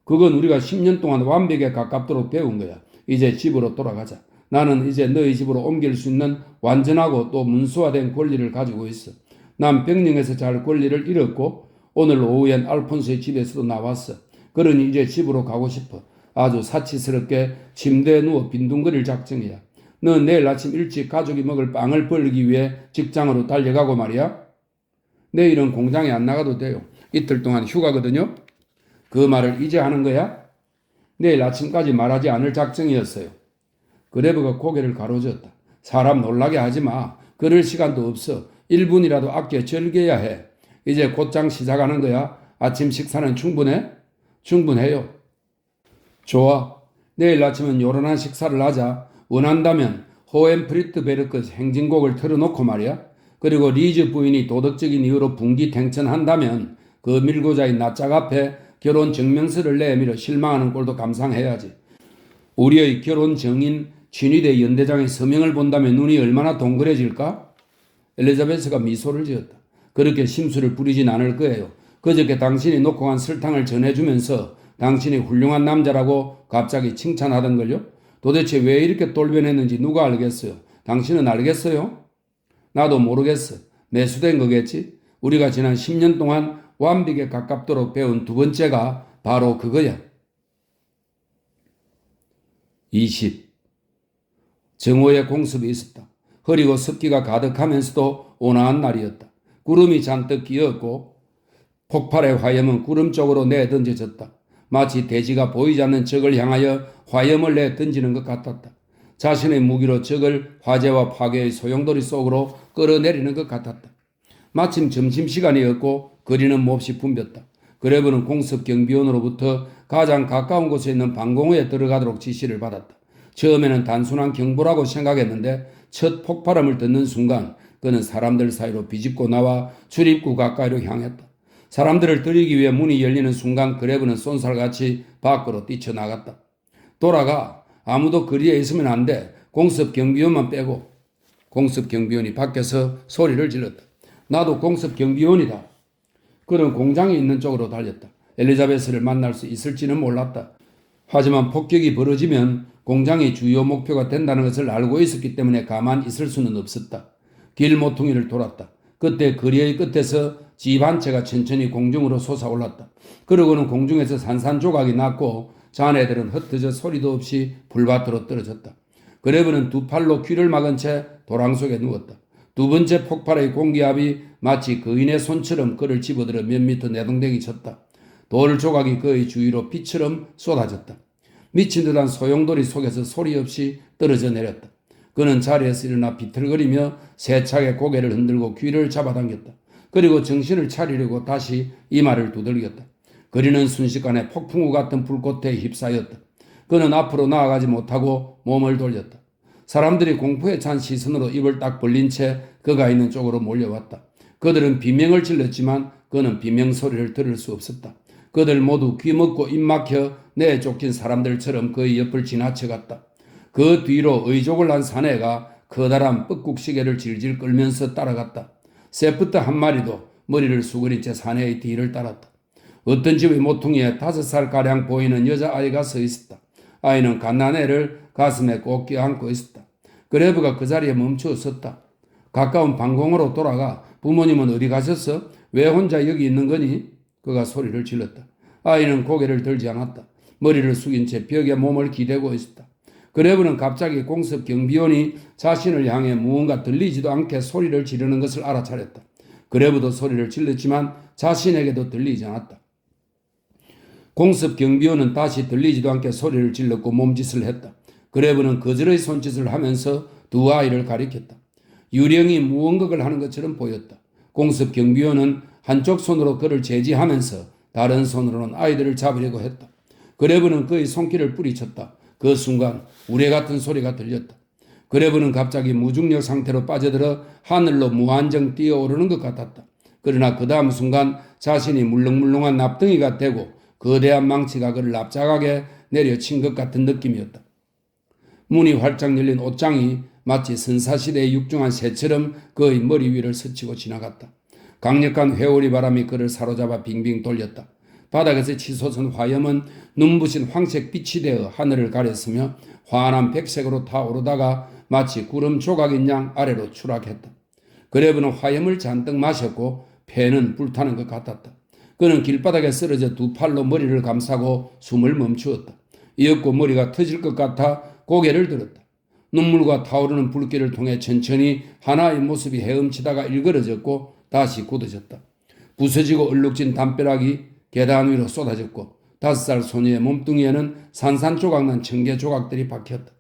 그건 우리가 10년 동안 완벽에 가깝도록 배운 거야. 이제 집으로 돌아가자. 나는 이제 너희 집으로 옮길 수 있는 완전하고 또 문서화된 권리를 가지고 있어. 난 병령에서 잘 권리를 잃었고 오늘 오후엔 알폰소의 집에서도 나왔어. 그러니 이제 집으로 가고 싶어. 아주 사치스럽게 침대에 누워 빈둥거릴 작정이야. 넌 내일 아침 일찍 가족이 먹을 빵을 벌기 위해 직장으로 달려가고 말이야. 내일은 공장에 안 나가도 돼요. 이틀 동안 휴가거든요. 그 말을 이제 하는 거야? 내일 아침까지 말하지 않을 작정이었어요. 그레브가 고개를 가로젓다. 사람 놀라게 하지 마. 그럴 시간도 없어. 1분이라도 아껴 즐겨야 해. 이제 곧장 시작하는 거야. 아침 식사는 충분해? 충분해요. 좋아. 내일 아침은 요란한 식사를 하자. 원한다면 호헨프리트베르크 행진곡을 틀어놓고 말이야. 그리고 리즈 부인이 도덕적인 이유로 분기탱천한다면 그 밀고자인 낯짝 앞에 결혼 증명서를 내밀어 실망하는 꼴도 감상해야지. 우리의 결혼 정인 친위대 연대장의 서명을 본다면 눈이 얼마나 동그래질까? 엘리자베스가 미소를 지었다. 그렇게 심술을 부리진 않을 거예요. 그저께 당신이 놓고 간 설탕을 전해주면서 당신이 훌륭한 남자라고 갑자기 칭찬하던걸요? 도대체 왜 이렇게 돌변했는지 누가 알겠어요? 당신은 알겠어요? 나도 모르겠어. 매수된 거겠지? 우리가 지난 10년 동안 완벽에 가깝도록 배운 두 번째가 바로 그거야. 20. 정오에 공습이 있었다. 흐리고 습기가 가득하면서도 온화한 날이었다. 구름이 잔뜩 끼었고 폭발의 화염은 구름 쪽으로 내던져졌다. 마치 돼지가 보이지 않는 적을 향하여 화염을 내 던지는 것 같았다. 자신의 무기로 적을 화재와 파괴의 소용돌이 속으로 끌어내리는 것 같았다. 마침 점심시간이었고 거리는 몹시 붐볐다. 그레브는 공습 경비원으로부터 가장 가까운 곳에 있는 방공호에 들어가도록 지시를 받았다. 처음에는 단순한 경보라고 생각했는데 첫 폭발음을 듣는 순간 그는 사람들 사이로 비집고 나와 출입구 가까이로 향했다. 사람들을 들이기 위해 문이 열리는 순간 그레브는 쏜살같이 밖으로 뛰쳐나갔다. 돌아가. 아무도 거리에 있으면 안 돼. 공습 경비원만 빼고. 공습 경비원이 밖에서 소리를 질렀다. 나도 공습 경비원이다. 그는 공장에 있는 쪽으로 달렸다. 엘리자베스를 만날 수 있을지는 몰랐다. 하지만 폭격이 벌어지면 공장이 주요 목표가 된다는 것을 알고 있었기 때문에 가만히 있을 수는 없었다. 길 모퉁이를 돌았다. 그때 거리의 끝에서 집 한 채가 천천히 공중으로 솟아올랐다. 그러고는 공중에서 산산조각이 났고 자네들은 흩어져 소리도 없이 불밭으로 떨어졌다. 그레브는 두 팔로 귀를 막은 채 도랑 속에 누웠다. 두 번째 폭발의 공기압이 마치 거인의 손처럼 그를 집어들어 몇 미터 내동댕이 쳤다. 돌 조각이 그의 주위로 비처럼 쏟아졌다. 미친 듯한 소용돌이 속에서 소리 없이 떨어져 내렸다. 그는 자리에서 일어나 비틀거리며 세차게 고개를 흔들고 귀를 잡아당겼다. 그리고 정신을 차리려고 다시 이마를 두들겼다. 거리는 순식간에 폭풍우 같은 불꽃에 휩싸였다. 그는 앞으로 나아가지 못하고 몸을 돌렸다. 사람들이 공포에 찬 시선으로 입을 딱 벌린 채 그가 있는 쪽으로 몰려왔다. 그들은 비명을 질렀지만 그는 비명 소리를 들을 수 없었다. 그들 모두 귀 먹고 입 막혀 내쫓긴 사람들처럼 그의 옆을 지나쳐갔다. 그 뒤로 의족을 한 사내가 커다란 뻐꾹시계를 질질 끌면서 따라갔다. 세프트 한 마리도 머리를 수그린 채 사내의 뒤를 따랐다. 어떤 집의 모퉁이에 5살가량 보이는 여자아이가 서 있었다. 아이는 갓난애를 가슴에 꼭 껴안고 있었다. 그레브가 그 자리에 멈추어 섰다. 가까운 방공으로 돌아가 부모님은 어디 가셨어? 왜 혼자 여기 있는 거니? 그가 소리를 질렀다. 아이는 고개를 들지 않았다. 머리를 숙인 채 벽에 몸을 기대고 있었다. 그레브는 갑자기 공습 경비원이 자신을 향해 무언가 들리지도 않게 소리를 지르는 것을 알아차렸다. 그레브도 소리를 질렀지만 자신에게도 들리지 않았다. 공습 경비원은 다시 들리지도 않게 소리를 질렀고 몸짓을 했다. 그레브는 거절의 손짓을 하면서 두 아이를 가리켰다. 유령이 무언가를 하는 것처럼 보였다. 공습 경비원은 한쪽 손으로 그를 제지하면서 다른 손으로는 아이들을 잡으려고 했다. 그레브는 그의 손길을 뿌리쳤다. 그 순간 우레 같은 소리가 들렸다. 그레브는 갑자기 무중력 상태로 빠져들어 하늘로 무한정 뛰어오르는 것 같았다. 그러나 그 다음 순간 자신이 물렁물렁한 납덩이가 되고 거대한 망치가 그를 납작하게 내려친 것 같은 느낌이었다. 문이 활짝 열린 옷장이 마치 선사시대의 육중한 새처럼 그의 머리 위를 스치고 지나갔다. 강력한 회오리 바람이 그를 사로잡아 빙빙 돌렸다. 바닥에서 치솟은 화염은 눈부신 황색 빛이 되어 하늘을 가렸으며 환한 백색으로 타오르다가 마치 구름 조각인 양 아래로 추락했다. 그레브는 화염을 잔뜩 마셨고 폐는 불타는 것 같았다. 그는 길바닥에 쓰러져 두 팔로 머리를 감싸고 숨을 멈추었다. 이윽고 머리가 터질 것 같아 고개를 들었다. 눈물과 타오르는 불길을 통해 천천히 하나의 모습이 헤엄치다가 일그러졌고 다시 굳어졌다. 부서지고 얼룩진 담벼락이 계단 위로 쏟아졌고 5살 소녀의 몸뚱이에는 산산조각난 청개 조각들이 박혔다.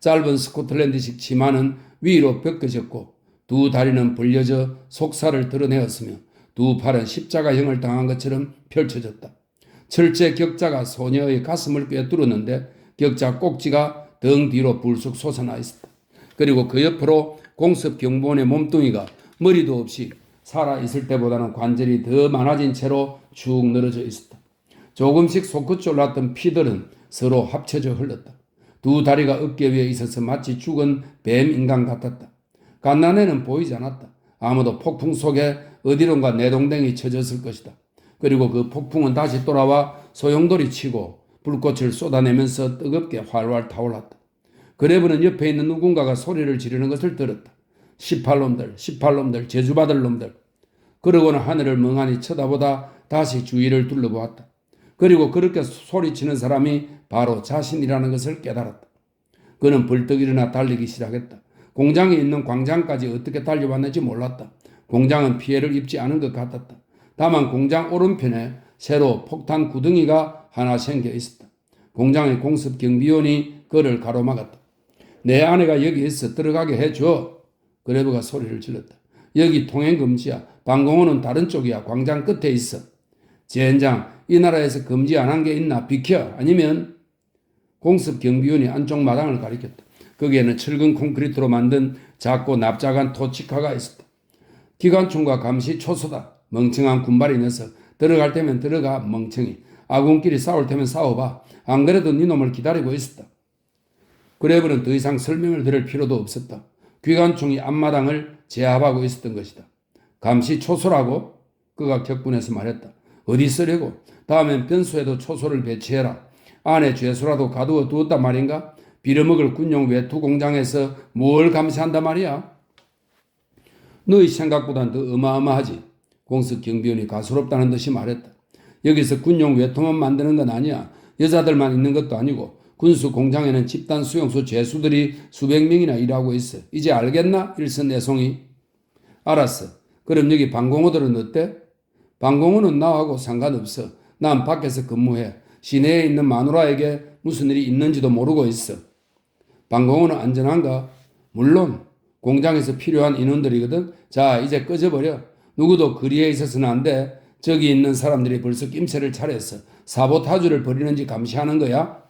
짧은 스코틀랜드식 치마는 위로 벗겨졌고 두 다리는 벌려져 속살을 드러내었으며 두 팔은 십자가형을 당한 것처럼 펼쳐졌다. 철제 격자가 소녀의 가슴을 꿰뚫었는데 격자 꼭지가 등 뒤로 불쑥 솟아나 있었다. 그리고 그 옆으로 공습 경보원의 몸뚱이가 머리도 없이 살아있을 때보다는 관절이 더 많아진 채로 쭉 늘어져 있었다. 조금씩 솟구쳐 올랐던 피들은 서로 합쳐져 흘렀다. 두 다리가 어깨 위에 있어서 마치 죽은 뱀 인간 같았다. 갓난애는 보이지 않았다. 아무도 폭풍 속에 어디론가 내동댕이 쳐졌을 것이다. 그리고 그 폭풍은 다시 돌아와 소용돌이 치고 불꽃을 쏟아내면서 뜨겁게 활활 타올랐다. 그레브는 옆에 있는 누군가가 소리를 지르는 것을 들었다. 18놈들, 저주받을 놈들. 그러고는 하늘을 멍하니 쳐다보다 다시 주위를 둘러보았다. 그리고 그렇게 소리치는 사람이 바로 자신이라는 것을 깨달았다. 그는 벌떡 일어나 달리기 시작했다. 공장에 있는 광장까지 어떻게 달려왔는지 몰랐다. 공장은 피해를 입지 않은 것 같았다. 다만 공장 오른편에 새로 폭탄 구덩이가 하나 생겨 있었다. 공장의 공습 경비원이 그를 가로막았다. 내 아내가 여기 있어. 들어가게 해줘. 그레브가 소리를 질렀다. 여기 통행 금지야. 방공호는 다른 쪽이야. 광장 끝에 있어. 젠장, 이 나라에서 금지 안 한 게 있나? 비켜. 아니면 공습 경비원이 안쪽 마당을 가리켰다. 거기에는 철근 콘크리트로 만든 작고 납작한 토치카가 있었다. 기관총과 감시 초소다. 멍청한 군발이 녀석. 들어갈 때면 들어가 멍청이. 아군끼리 싸울 때면 싸워봐. 안 그래도 네 놈을 기다리고 있었다. 그레브는 더 이상 설명을 들을 필요도 없었다. 기관총이 앞마당을 제압하고 있었던 것이다. 감시 초소라고? 그가 격분해서 말했다. 어디 쓰려고? 다음엔 변소에도 초소를 배치해라. 안에 죄수라도 가두어 두었단 말인가? 빌어먹을 군용 외투 공장에서 뭘 감시한단 말이야? 너희 생각보단 더 어마어마하지. 공습 경비원이 가소롭다는 듯이 말했다. 여기서 군용 외투만 만드는 건 아니야. 여자들만 있는 것도 아니고 군수 공장에는 집단 수용소 죄수들이 수백 명이나 일하고 있어. 이제 알겠나? 일선내송이. 알았어. 그럼 여기 방공호들은 어때? 방공호는 나하고 상관없어. 난 밖에서 근무해. 시내에 있는 마누라에게 무슨 일이 있는지도 모르고 있어. 방공호는 안전한가? 물론 공장에서 필요한 인원들이거든. 자, 이제 꺼져버려. 누구도 거리에 있어서는 안 돼. 저기 있는 사람들이 벌써 낌새를 차렸어. 사보타주를 벌이는지 감시하는 거야.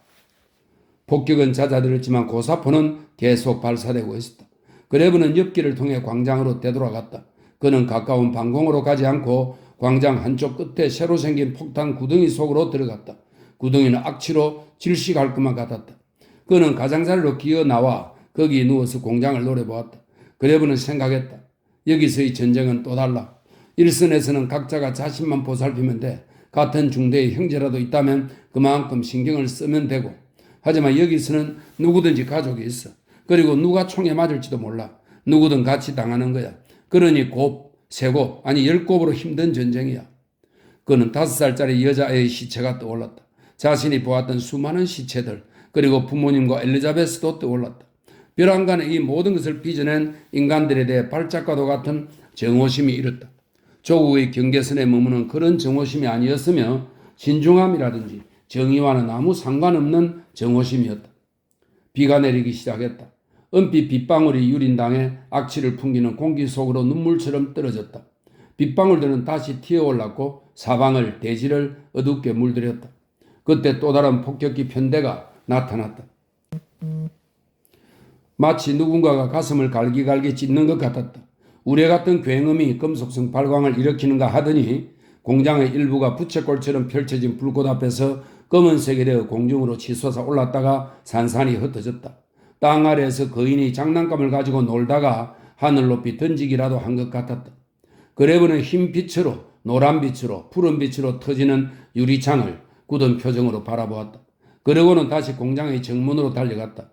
폭격은 잦아들었지만 고사포는 계속 발사되고 있었다. 그레브는 옆길을 통해 광장으로 되돌아갔다. 그는 가까운 방공호로 가지 않고 광장 한쪽 끝에 새로 생긴 폭탄 구덩이 속으로 들어갔다. 구덩이는 악취로 질식할 것만 같았다. 그는 가장자리로 기어 나와 거기 누워서 공장을 노려보았다. 그레브는 생각했다. 여기서의 전쟁은 또 달라. 일선에서는 각자가 자신만 보살피면 돼. 같은 중대의 형제라도 있다면 그만큼 신경을 쓰면 되고. 하지만 여기서는 누구든지 가족이 있어. 그리고 누가 총에 맞을지도 몰라. 누구든 같이 당하는 거야. 그러니 곱, 세곱, 아니 10곱으로 힘든 전쟁이야. 그는 5살짜리 여자애의 시체가 떠올랐다. 자신이 보았던 수많은 시체들, 그리고 부모님과 엘리자베스도 떠올랐다. 벼랑간에 이 모든 것을 빚어낸 인간들에 대해 발작과도 같은 정오심이 일었다. 조국의 경계선에 머무는 그런 정오심이 아니었으며 신중함이라든지 정의와는 아무 상관없는 정오심이었다. 비가 내리기 시작했다. 은빛 빗방울이 유린당해 악취를 풍기는 공기 속으로 눈물처럼 떨어졌다. 빗방울들은 다시 튀어올랐고 사방을 대지를 어둡게 물들였다. 그때 또 다른 폭격기 편대가 나타났다. 마치 누군가가 가슴을 갈기갈기 찢는 것 같았다. 우레 같은 굉음이 금속성 발광을 일으키는가 하더니 공장의 일부가 부채꼴처럼 펼쳐진 불꽃 앞에서 검은색이 되어 공중으로 치솟아 올랐다가 산산이 흩어졌다. 땅 아래에서 거인이 장난감을 가지고 놀다가 하늘 높이 던지기라도 한 것 같았다. 그레브는 흰 빛으로, 노란 빛으로, 푸른 빛으로 터지는 유리창을 굳은 표정으로 바라보았다. 그러고는 다시 공장의 정문으로 달려갔다.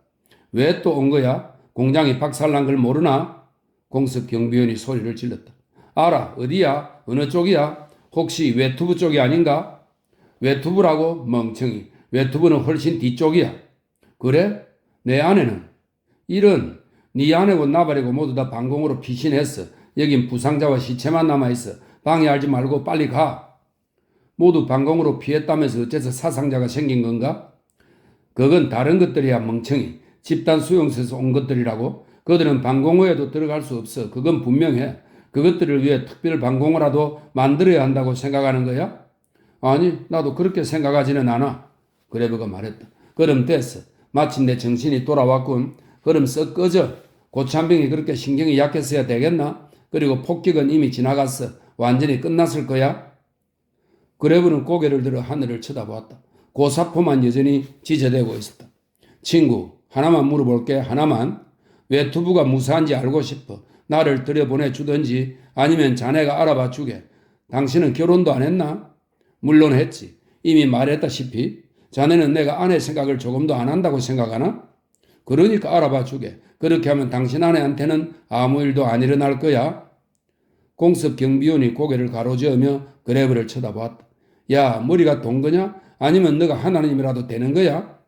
왜 또 온 거야? 공장이 박살난 걸 모르나? 공습 경비원이 소리를 질렀다. 알아. 어디야? 어느 쪽이야? 혹시 외투부 쪽이 아닌가? 외투부라고? 멍청이. 외투부는 훨씬 뒤쪽이야. 그래? 내 아내는? 이런, 네 아내고 나발이고 모두 다 방공으로 피신했어. 여긴 부상자와 시체만 남아있어. 방해하지 말고 빨리 가. 모두 방공으로 피했다면서 어째서 사상자가 생긴 건가? 그건 다른 것들이야, 멍청이. 집단 수용소에서 온 것들이라고? 그들은 방공호에도 들어갈 수 없어. 그건 분명해. 그것들을 위해 특별 방공호라도 만들어야 한다고 생각하는 거야? 아니, 나도 그렇게 생각하지는 않아. 그레브가 말했다. 그럼 됐어. 마침 내 정신이 돌아왔군. 그럼 썩 꺼져. 고참병이 그렇게 신경이 약했어야 되겠나? 그리고 폭격은 이미 지나갔어. 완전히 끝났을 거야. 그레브는 고개를 들어 하늘을 쳐다보았다. 고사포만 여전히 지저대고 있었다. 친구, 하나만 물어볼게. 하나만. 왜 투부가 무사한지 알고 싶어. 나를 들여보내주든지 아니면 자네가 알아봐 주게. 당신은 결혼도 안 했나? 물론 했지. 이미 말했다시피 자네는 내가 아내 생각을 조금도 안 한다고 생각하나? 그러니까 알아봐 주게. 그렇게 하면 당신 아내한테는 아무 일도 안 일어날 거야. 공습 경비원이 고개를 가로저으며 그레브를 쳐다보았다. 야, 머리가 동거냐? 아니면 너가 하나님이라도 되는 거야?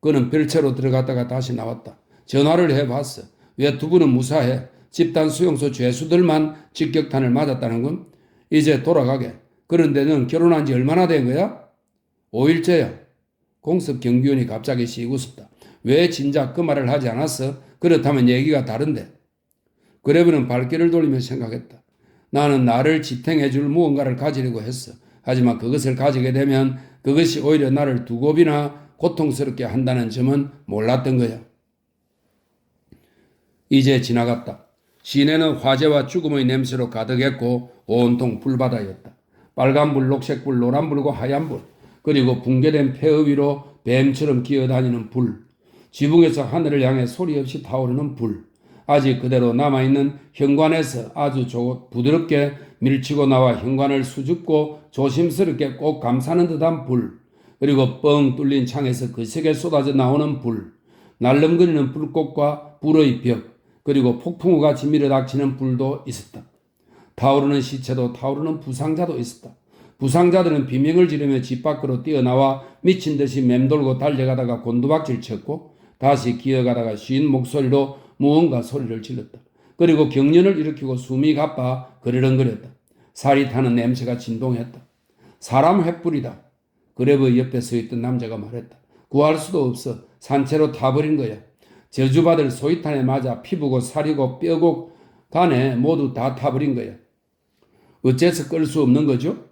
그는 별채로 들어갔다가 다시 나왔다. 전화를 해봤어. 왜 두 분은 무사해? 집단 수용소 죄수들만 직격탄을 맞았다는 건? 이제 돌아가게. 그런데 넌 결혼한 지 얼마나 된 거야? 5일째야. 공습 경비원이 갑자기 씩 웃었다. 왜 진작 그 말을 하지 않았어? 그렇다면 얘기가 다른데. 그레브는 발길을 돌리며 생각했다. 나는 나를 지탱해 줄 무언가를 가지려고 했어. 하지만 그것을 가지게 되면 그것이 오히려 나를 두 곱이나 고통스럽게 한다는 점은 몰랐던 거야. 이제 지나갔다. 시내는 화재와 죽음의 냄새로 가득했고 온통 불바다였다. 빨간불, 녹색불, 노란불과 하얀불, 그리고 붕괴된 폐허 위로 뱀처럼 기어다니는 불, 지붕에서 하늘을 향해 소리 없이 타오르는 불, 아직 그대로 남아있는 현관에서 아주 부드럽게 밀치고 나와 현관을 수줍고 조심스럽게 꼭 감싸는 듯한 불, 그리고 뻥 뚫린 창에서 거세게 쏟아져 나오는 불, 날름거리는 불꽃과 불의 벽, 그리고 폭풍우같이 밀어닥치는 불도 있었다. 타오르는 시체도 타오르는 부상자도 있었다. 부상자들은 비명을 지르며 집 밖으로 뛰어나와 미친 듯이 맴돌고 달려가다가 곤두박질 쳤고 다시 기어가다가 쉰 목소리로 무언가 소리를 질렀다. 그리고 경련을 일으키고 숨이 가빠 그르렁거렸다. 살이 타는 냄새가 진동했다. 사람 횃불이다. 그레브 옆에 서 있던 남자가 말했다. 구할 수도 없어. 산채로 타버린 거야. 저주받을 소위탄에 맞아 피부고 살이고 뼈고 간에 모두 다 타버린 거야. 어째서 끌 수 없는 거죠?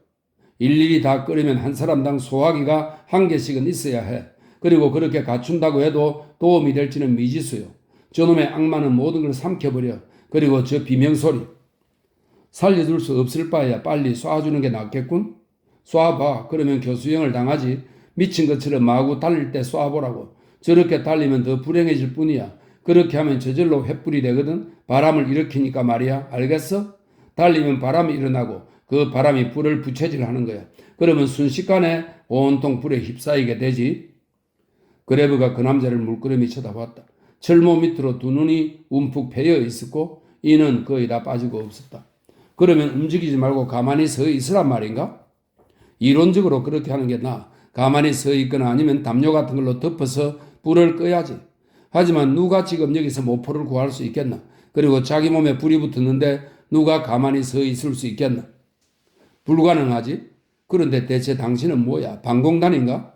일일이 다 끓이면 한 사람당 소화기가 한 개씩은 있어야 해. 그리고 그렇게 갖춘다고 해도 도움이 될지는 미지수요. 저놈의 악마는 모든 걸 삼켜버려. 그리고 저 비명소리. 살려줄 수 없을 바에야 빨리 쏴주는 게 낫겠군. 쏴봐. 그러면 교수형을 당하지. 미친 것처럼 마구 달릴 때 쏴보라고. 저렇게 달리면 더 불행해질 뿐이야. 그렇게 하면 저절로 횃불이 되거든. 바람을 일으키니까 말이야. 알겠어? 달리면 바람이 일어나고 그 바람이 불을 부채질하는 거야. 그러면 순식간에 온통 불에 휩싸이게 되지. 그레브가 그 남자를 물끄러미 쳐다봤다. 철모 밑으로 두 눈이 움푹 패여 있었고 이는 거의 다 빠지고 없었다. 그러면 움직이지 말고 가만히 서 있으란 말인가? 이론적으로 그렇게 하는 게 나아. 가만히 서 있거나 아니면 담요 같은 걸로 덮어서 불을 꺼야지. 하지만 누가 지금 여기서 모포를 구할 수 있겠나? 그리고 자기 몸에 불이 붙었는데 누가 가만히 서 있을 수 있겠나? 불가능하지? 그런데 대체 당신은 뭐야? 방공단인가?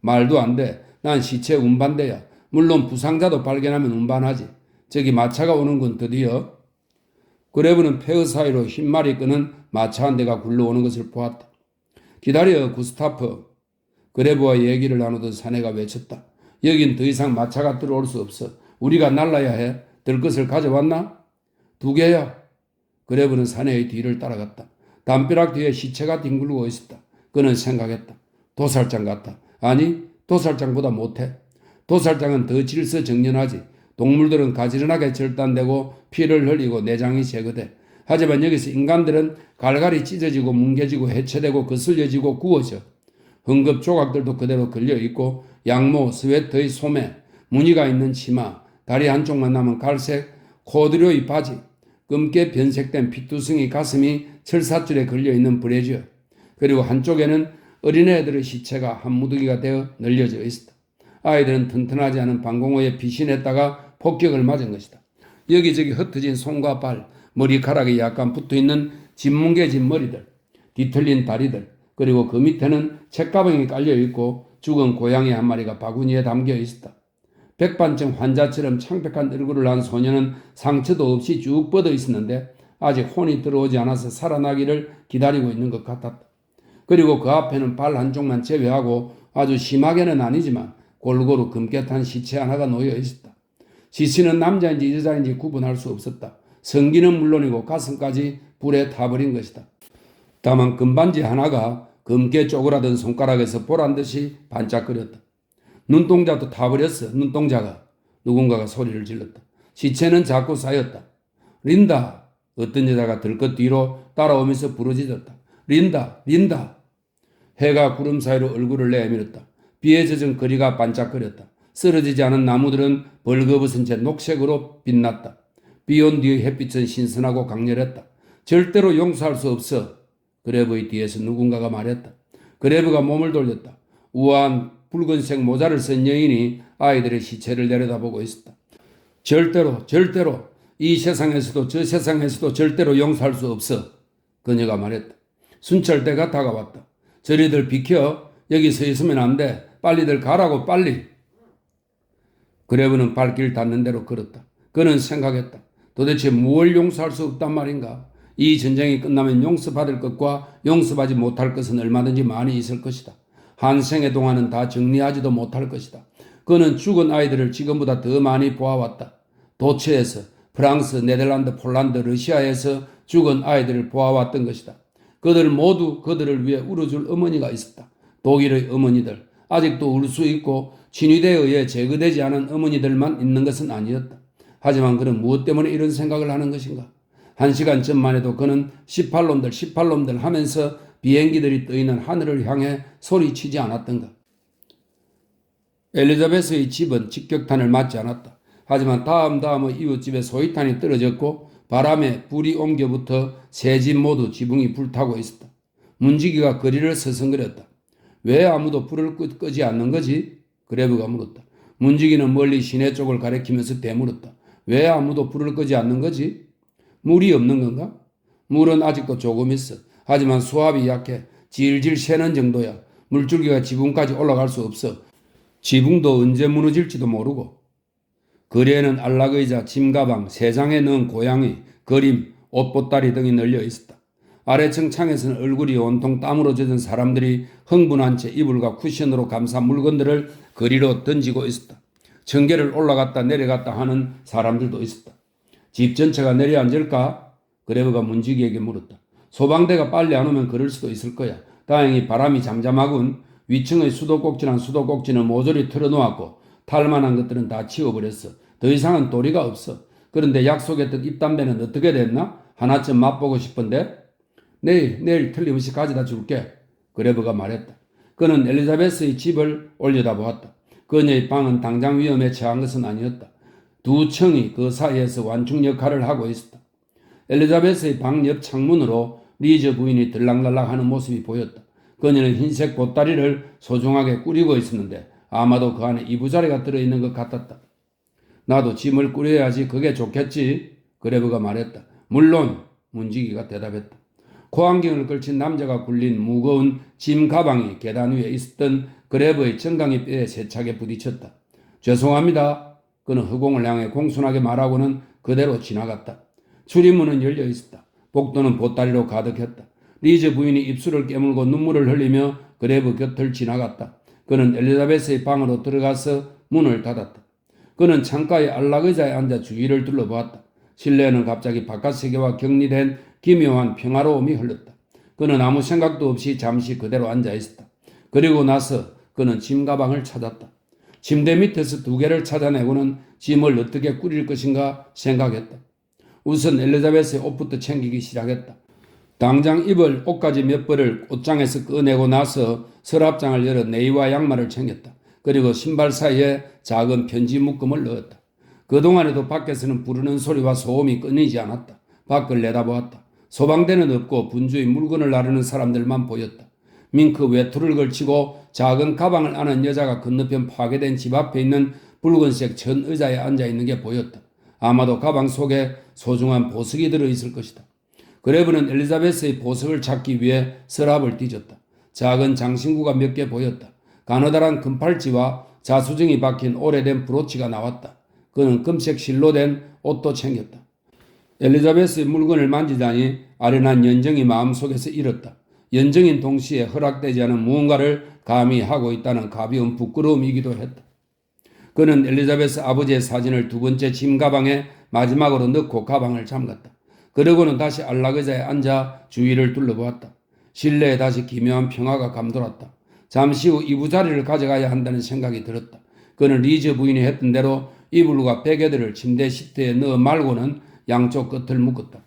말도 안 돼. 난 시체 운반대야. 물론 부상자도 발견하면 운반하지. 저기 마차가 오는군 드디어. 그레브는 폐허 사이로 흰말이 끄는 마차 한 대가 굴러오는 것을 보았다. 기다려 구스타프. 그레브와 얘기를 나누던 사내가 외쳤다. 여긴 더 이상 마차가 들어올 수 없어. 우리가 날라야 해. 들 것을 가져왔나? 2개야. 그레브는 사내의 뒤를 따라갔다. 담벼락 뒤에 시체가 뒹굴고 있었다. 그는 생각했다. 도살장 같다. 아니, 도살장보다 못해. 도살장은 더 질서정연하지. 동물들은 가지런하게 절단되고 피를 흘리고 내장이 제거돼. 하지만 여기서 인간들은 갈갈이 찢어지고 뭉개지고 해체되고 거슬려지고 구워져. 헝겊 조각들도 그대로 걸려있고 양모, 스웨터의 소매, 무늬가 있는 치마, 다리 한쪽만 남은 갈색 코드로의 바지, 검게 변색된 피투성이 가슴이 철사줄에 걸려있는 브래지어, 그리고 한쪽에는 어린애들의 시체가 한 무더기가 되어 널려져 있었다. 아이들은 튼튼하지 않은 방공호에 피신했다가 폭격을 맞은 것이다. 여기저기 흩어진 손과 발, 머리카락이 약간 붙어있는 짓뭉개진 머리들, 뒤틀린 다리들, 그리고 그 밑에는 책가방이 깔려있고 죽은 고양이 한 마리가 바구니에 담겨 있었다. 백반증 환자처럼 창백한 얼굴을 한 소녀는 상처도 없이 쭉 뻗어 있었는데 아직 혼이 들어오지 않아서 살아나기를 기다리고 있는 것 같았다. 그리고 그 앞에는 발 한쪽만 제외하고 아주 심하게는 아니지만 골고루 금괴 탄 시체 하나가 놓여 있었다. 시체는 남자인지 여자인지 구분할 수 없었다. 성기는 물론이고 가슴까지 불에 타버린 것이다. 다만 금반지 하나가 검게 쪼그라든 손가락에서 보란듯이 반짝거렸다. 눈동자도 타버렸어. 눈동자가. 누군가가 소리를 질렀다. 시체는 자꾸 쌓였다. 린다. 어떤 여자가 들것 뒤로 따라오면서 부르짖었다. 린다. 린다. 해가 구름 사이로 얼굴을 내밀었다. 비에 젖은 거리가 반짝거렸다. 쓰러지지 않은 나무들은 벌거벗은 채 녹색으로 빛났다. 비온 뒤의 햇빛은 신선하고 강렬했다. 절대로 용서할 수 없어. 그레브의 뒤에서 누군가가 말했다. 그레브가 몸을 돌렸다. 우아한 붉은색 모자를 쓴 여인이 아이들의 시체를 내려다보고 있었다. 절대로 이 세상에서도 저 세상에서도 절대로 용서할 수 없어. 그녀가 말했다. 순찰대가 다가왔다. 저리들 비켜. 여기 서 있으면 안 돼. 빨리들 가라고 빨리. 그레브는 발길 닿는 대로 걸었다. 그는 생각했다. 도대체 무엇을 용서할 수 없단 말인가? 이 전쟁이 끝나면 용서받을 것과 용서받지 못할 것은 얼마든지 많이 있을 것이다. 한 생애 동안은 다 정리하지도 못할 것이다. 그는 죽은 아이들을 지금보다 더 많이 보아왔다. 도처에서, 프랑스, 네덜란드, 폴란드, 러시아에서 죽은 아이들을 보아왔던 것이다. 그들 모두 그들을 위해 울어줄 어머니가 있었다. 독일의 어머니들, 아직도 울 수 있고 친위대에 의해 제거되지 않은 어머니들만 있는 것은 아니었다. 하지만 그는 무엇 때문에 이런 생각을 하는 것인가? 1시간 전만 해도 그는 18놈들 하면서 비행기들이 떠있는 하늘을 향해 소리치지 않았던가. 엘리자베스의 집은 직격탄을 맞지 않았다. 하지만 다음의 이웃집에 소위탄이 떨어졌고 바람에 불이 옮겨붙어 세 집 모두 지붕이 불타고 있었다. 문지기가 거리를 서성거렸다. 왜 아무도 불을 끄지 않는 거지? 그레브가 물었다. 문지기는 멀리 시내 쪽을 가리키면서 되물었다. 왜 아무도 불을 끄지 않는 거지? 물이 없는 건가? 물은 아직도 조금 있어. 하지만 수압이 약해. 질질 새는 정도야. 물줄기가 지붕까지 올라갈 수 없어. 지붕도 언제 무너질지도 모르고. 거리에는 안락의자, 짐가방, 세 장에 넣은 고양이, 그림, 옷보따리 등이 널려 있었다. 아래층 창에서는 얼굴이 온통 땀으로 젖은 사람들이 흥분한 채 이불과 쿠션으로 감싼 물건들을 거리로 던지고 있었다. 청계를 올라갔다 내려갔다 하는 사람들도 있었다. 집 전체가 내려앉을까? 그레브가 문지기에게 물었다. 소방대가 빨리 안 오면 그럴 수도 있을 거야. 다행히 바람이 잠잠하군. 위층의 수도꼭지란 수도꼭지는 모조리 털어놓았고 탈만한 것들은 다 치워버렸어. 더 이상은 도리가 없어. 그런데 약속했던 입담배는 어떻게 됐나? 하나쯤 맛보고 싶은데? 내일 틀림없이 가져다 줄게. 그레브가 말했다. 그는 엘리자베스의 집을 올려다보았다. 그녀의 방은 당장 위험에 처한 것은 아니었다. 두 층이 그 사이에서 완충 역할을 하고 있었다. 엘리자베스의 방 옆 창문으로 리저 부인이 들락날락하는 모습이 보였다. 그녀는 흰색 보따리를 소중하게 꾸리고 있었는데 아마도 그 안에 이부자리가 들어있는 것 같았다. 나도 짐을 꾸려야지 그게 좋겠지. 그레브가 말했다. 물론 문지기가 대답했다. 코안경을 걸친 남자가 굴린 무거운 짐 가방이 계단 위에 있었던 그레브의 정강이 뼈에 세차게 부딪혔다. 죄송합니다. 그는 허공을 향해 공손하게 말하고는 그대로 지나갔다. 출입문은 열려 있었다. 복도는 보따리로 가득했다. 리즈 부인이 입술을 깨물고 눈물을 흘리며 그레브 곁을 지나갔다. 그는 엘리자베스의 방으로 들어가서 문을 닫았다. 그는 창가의 안락의자에 앉아 주위를 둘러보았다. 실내에는 갑자기 바깥 세계와 격리된 기묘한 평화로움이 흘렀다. 그는 아무 생각도 없이 잠시 그대로 앉아 있었다. 그리고 나서 그는 짐 가방을 찾았다. 침대 밑에서 두 개를 찾아내고는 짐을 어떻게 꾸릴 것인가 생각했다. 우선 엘리자베스의 옷부터 챙기기 시작했다. 당장 입을 옷가지 몇 벌을 옷장에서 꺼내고 나서 서랍장을 열어 네이와 양말을 챙겼다. 그리고 신발 사이에 작은 편지 묶음을 넣었다. 그동안에도 밖에서는 부르는 소리와 소음이 끊이지 않았다. 밖을 내다보았다. 소방대는 없고 분주히 물건을 나르는 사람들만 보였다. 밍크 외투를 걸치고 작은 가방을 안은 여자가 건너편 파괴된 집 앞에 있는 붉은색 천 의자에 앉아있는 게 보였다. 아마도 가방 속에 소중한 보석이 들어있을 것이다. 그레브는 엘리자베스의 보석을 찾기 위해 서랍을 뒤졌다. 작은 장신구가 몇 개 보였다. 가느다란 금팔찌와 자수정이 박힌 오래된 브로치가 나왔다. 그는 금색 실로 된 옷도 챙겼다. 엘리자베스의 물건을 만지다니 아련한 연정이 마음속에서 일었다. 연정인 동시에 허락되지 않은 무언가를 감히 하고 있다는 가벼운 부끄러움이기도 했다. 그는 엘리자베스 아버지의 사진을 두 번째 짐 가방에 마지막으로 넣고 가방을 잠갔다. 그러고는 다시 안락의자에 앉아 주위를 둘러보았다. 실내에 다시 기묘한 평화가 감돌았다. 잠시 후 이부자리를 가져가야 한다는 생각이 들었다. 그는 리즈 부인이 했던 대로 이불과 베개들을 침대 시트에 넣어 말고는 양쪽 끝을 묶었다.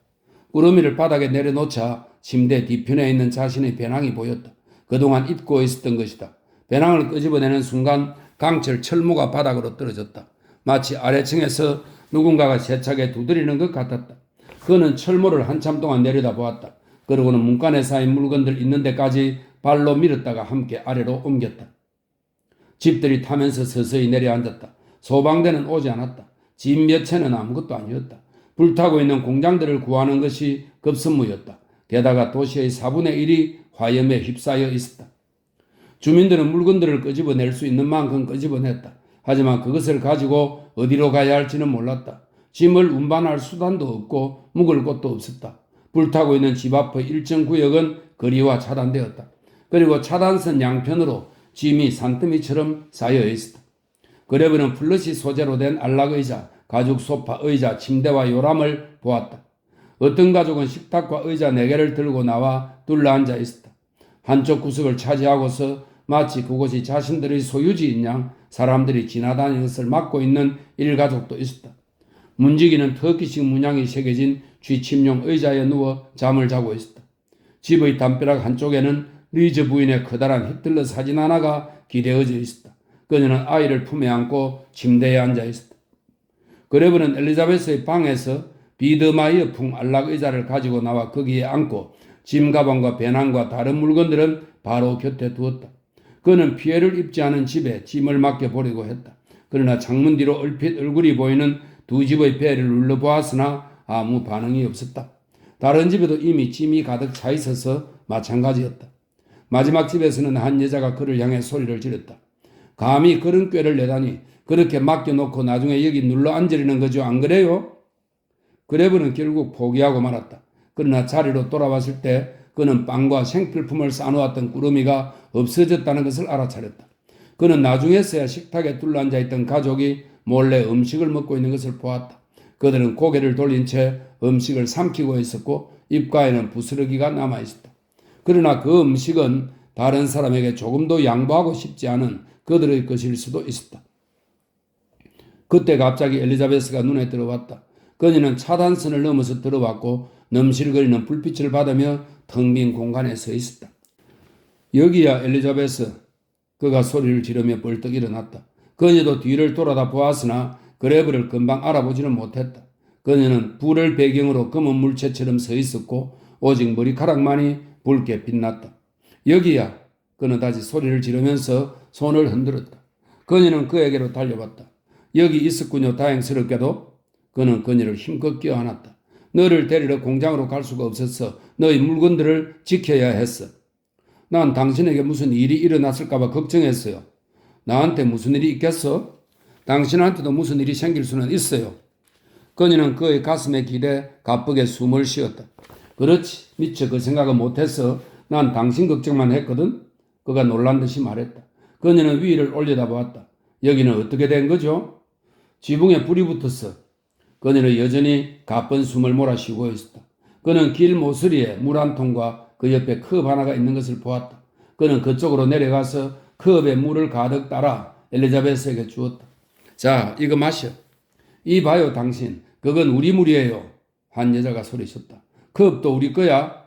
꾸러미를 바닥에 내려놓자 침대 뒤편에 있는 자신의 배낭이 보였다. 그동안 잊고 있었던 것이다. 배낭을 끄집어내는 순간 강철 철모가 바닥으로 떨어졌다. 마치 아래층에서 누군가가 세차게 두드리는 것 같았다. 그는 철모를 한참 동안 내려다보았다. 그러고는 문간에 쌓인 물건들 있는 데까지 발로 밀었다가 함께 아래로 옮겼다. 집들이 타면서 서서히 내려앉았다. 소방대는 오지 않았다. 집 몇 채는 아무것도 아니었다. 불타고 있는 공장들을 구하는 것이 급선무였다. 게다가 도시의 4분의 1이 화염에 휩싸여 있었다. 주민들은 물건들을 끄집어낼 수 있는 만큼 끄집어냈다. 하지만 그것을 가지고 어디로 가야 할지는 몰랐다. 짐을 운반할 수단도 없고 묵을 곳도 없었다. 불타고 있는 집 앞의 일정 구역은 거리와 차단되었다. 그리고 차단선 양편으로 짐이 산더미처럼 쌓여 있었다. 그레브는 플러시 소재로 된 안락의자, 가죽 소파, 의자, 침대와 요람을 보았다. 어떤 가족은 식탁과 의자 4개를 들고 나와 둘러앉아 있었다. 한쪽 구석을 차지하고서 마치 그곳이 자신들의 소유지인 양 사람들이 지나다니는 것을 막고 있는 일가족도 있었다. 문지기는 터키식 문양이 새겨진 쥐침용 의자에 누워 잠을 자고 있었다. 집의 담벼락 한쪽에는 리즈 부인의 커다란 히틀러 사진 하나가 기대어져 있었다. 그녀는 아이를 품에 안고 침대에 앉아 있었다. 그레브는 엘리자베스의 방에서 비드마이어풍 안락 의자를 가지고 나와 거기에 앉고 짐 가방과 배낭과 다른 물건들은 바로 곁에 두었다. 그는 피해를 입지 않은 집에 짐을 맡겨보려고 했다. 그러나 창문 뒤로 얼핏 얼굴이 보이는 두 집의 배를 눌러보았으나 아무 반응이 없었다. 다른 집에도 이미 짐이 가득 차 있어서 마찬가지였다. 마지막 집에서는 한 여자가 그를 향해 소리를 지렀다. 감히 그런 꾀를 내다니 그렇게 맡겨놓고 나중에 여기 눌러 앉으려는 거죠, 안 그래요? 그레브는 결국 포기하고 말았다. 그러나 자리로 돌아왔을 때 그는 빵과 생필품을 싸놓았던 꾸러미가 없어졌다는 것을 알아차렸다. 그는 나중에서야 식탁에 둘러앉아 있던 가족이 몰래 음식을 먹고 있는 것을 보았다. 그들은 고개를 돌린 채 음식을 삼키고 있었고 입가에는 부스러기가 남아있었다. 그러나 그 음식은 다른 사람에게 조금도 양보하고 싶지 않은 그들의 것일 수도 있었다. 그때 갑자기 엘리자베스가 눈에 들어왔다. 그녀는 차단선을 넘어서 들어왔고 넘실거리는 불빛을 받으며 텅 빈 공간에 서 있었다. 여기야 엘리자베스. 그가 소리를 지르며 벌떡 일어났다. 그녀도 뒤를 돌아다 보았으나 그레브를 금방 알아보지는 못했다. 그녀는 불을 배경으로 검은 물체처럼 서 있었고 오직 머리카락만이 붉게 빛났다. 여기야. 그는 다시 소리를 지르면서 손을 흔들었다. 그녀는 그에게로 달려왔다. 여기 있었군요. 다행스럽게도. 그는 그녀를 힘껏 껴안았다. 너를 데리러 공장으로 갈 수가 없었어. 너의 물건들을 지켜야 했어. 난 당신에게 무슨 일이 일어났을까봐 걱정했어요. 나한테 무슨 일이 있겠어? 당신한테도 무슨 일이 생길 수는 있어요. 그녀는 그의 가슴에 기대 가쁘게 숨을 쉬었다. 그렇지. 미처 그 생각은 못했어. 난 당신 걱정만 했거든. 그가 놀란 듯이 말했다. 그녀는 위를 올려다보았다. 여기는 어떻게 된 거죠? 지붕에 불이 붙었어. 그녀는 여전히 가쁜 숨을 몰아쉬고 있었다. 그는 길 모서리에 물 한 통과 그 옆에 컵 하나가 있는 것을 보았다. 그는 그쪽으로 내려가서 컵에 물을 가득 따라 엘리자베스에게 주었다. 자, 이거 마셔. 이 봐요, 당신. 그건 우리 물이에요. 한 여자가 소리쳤다. 컵도 우리 거야.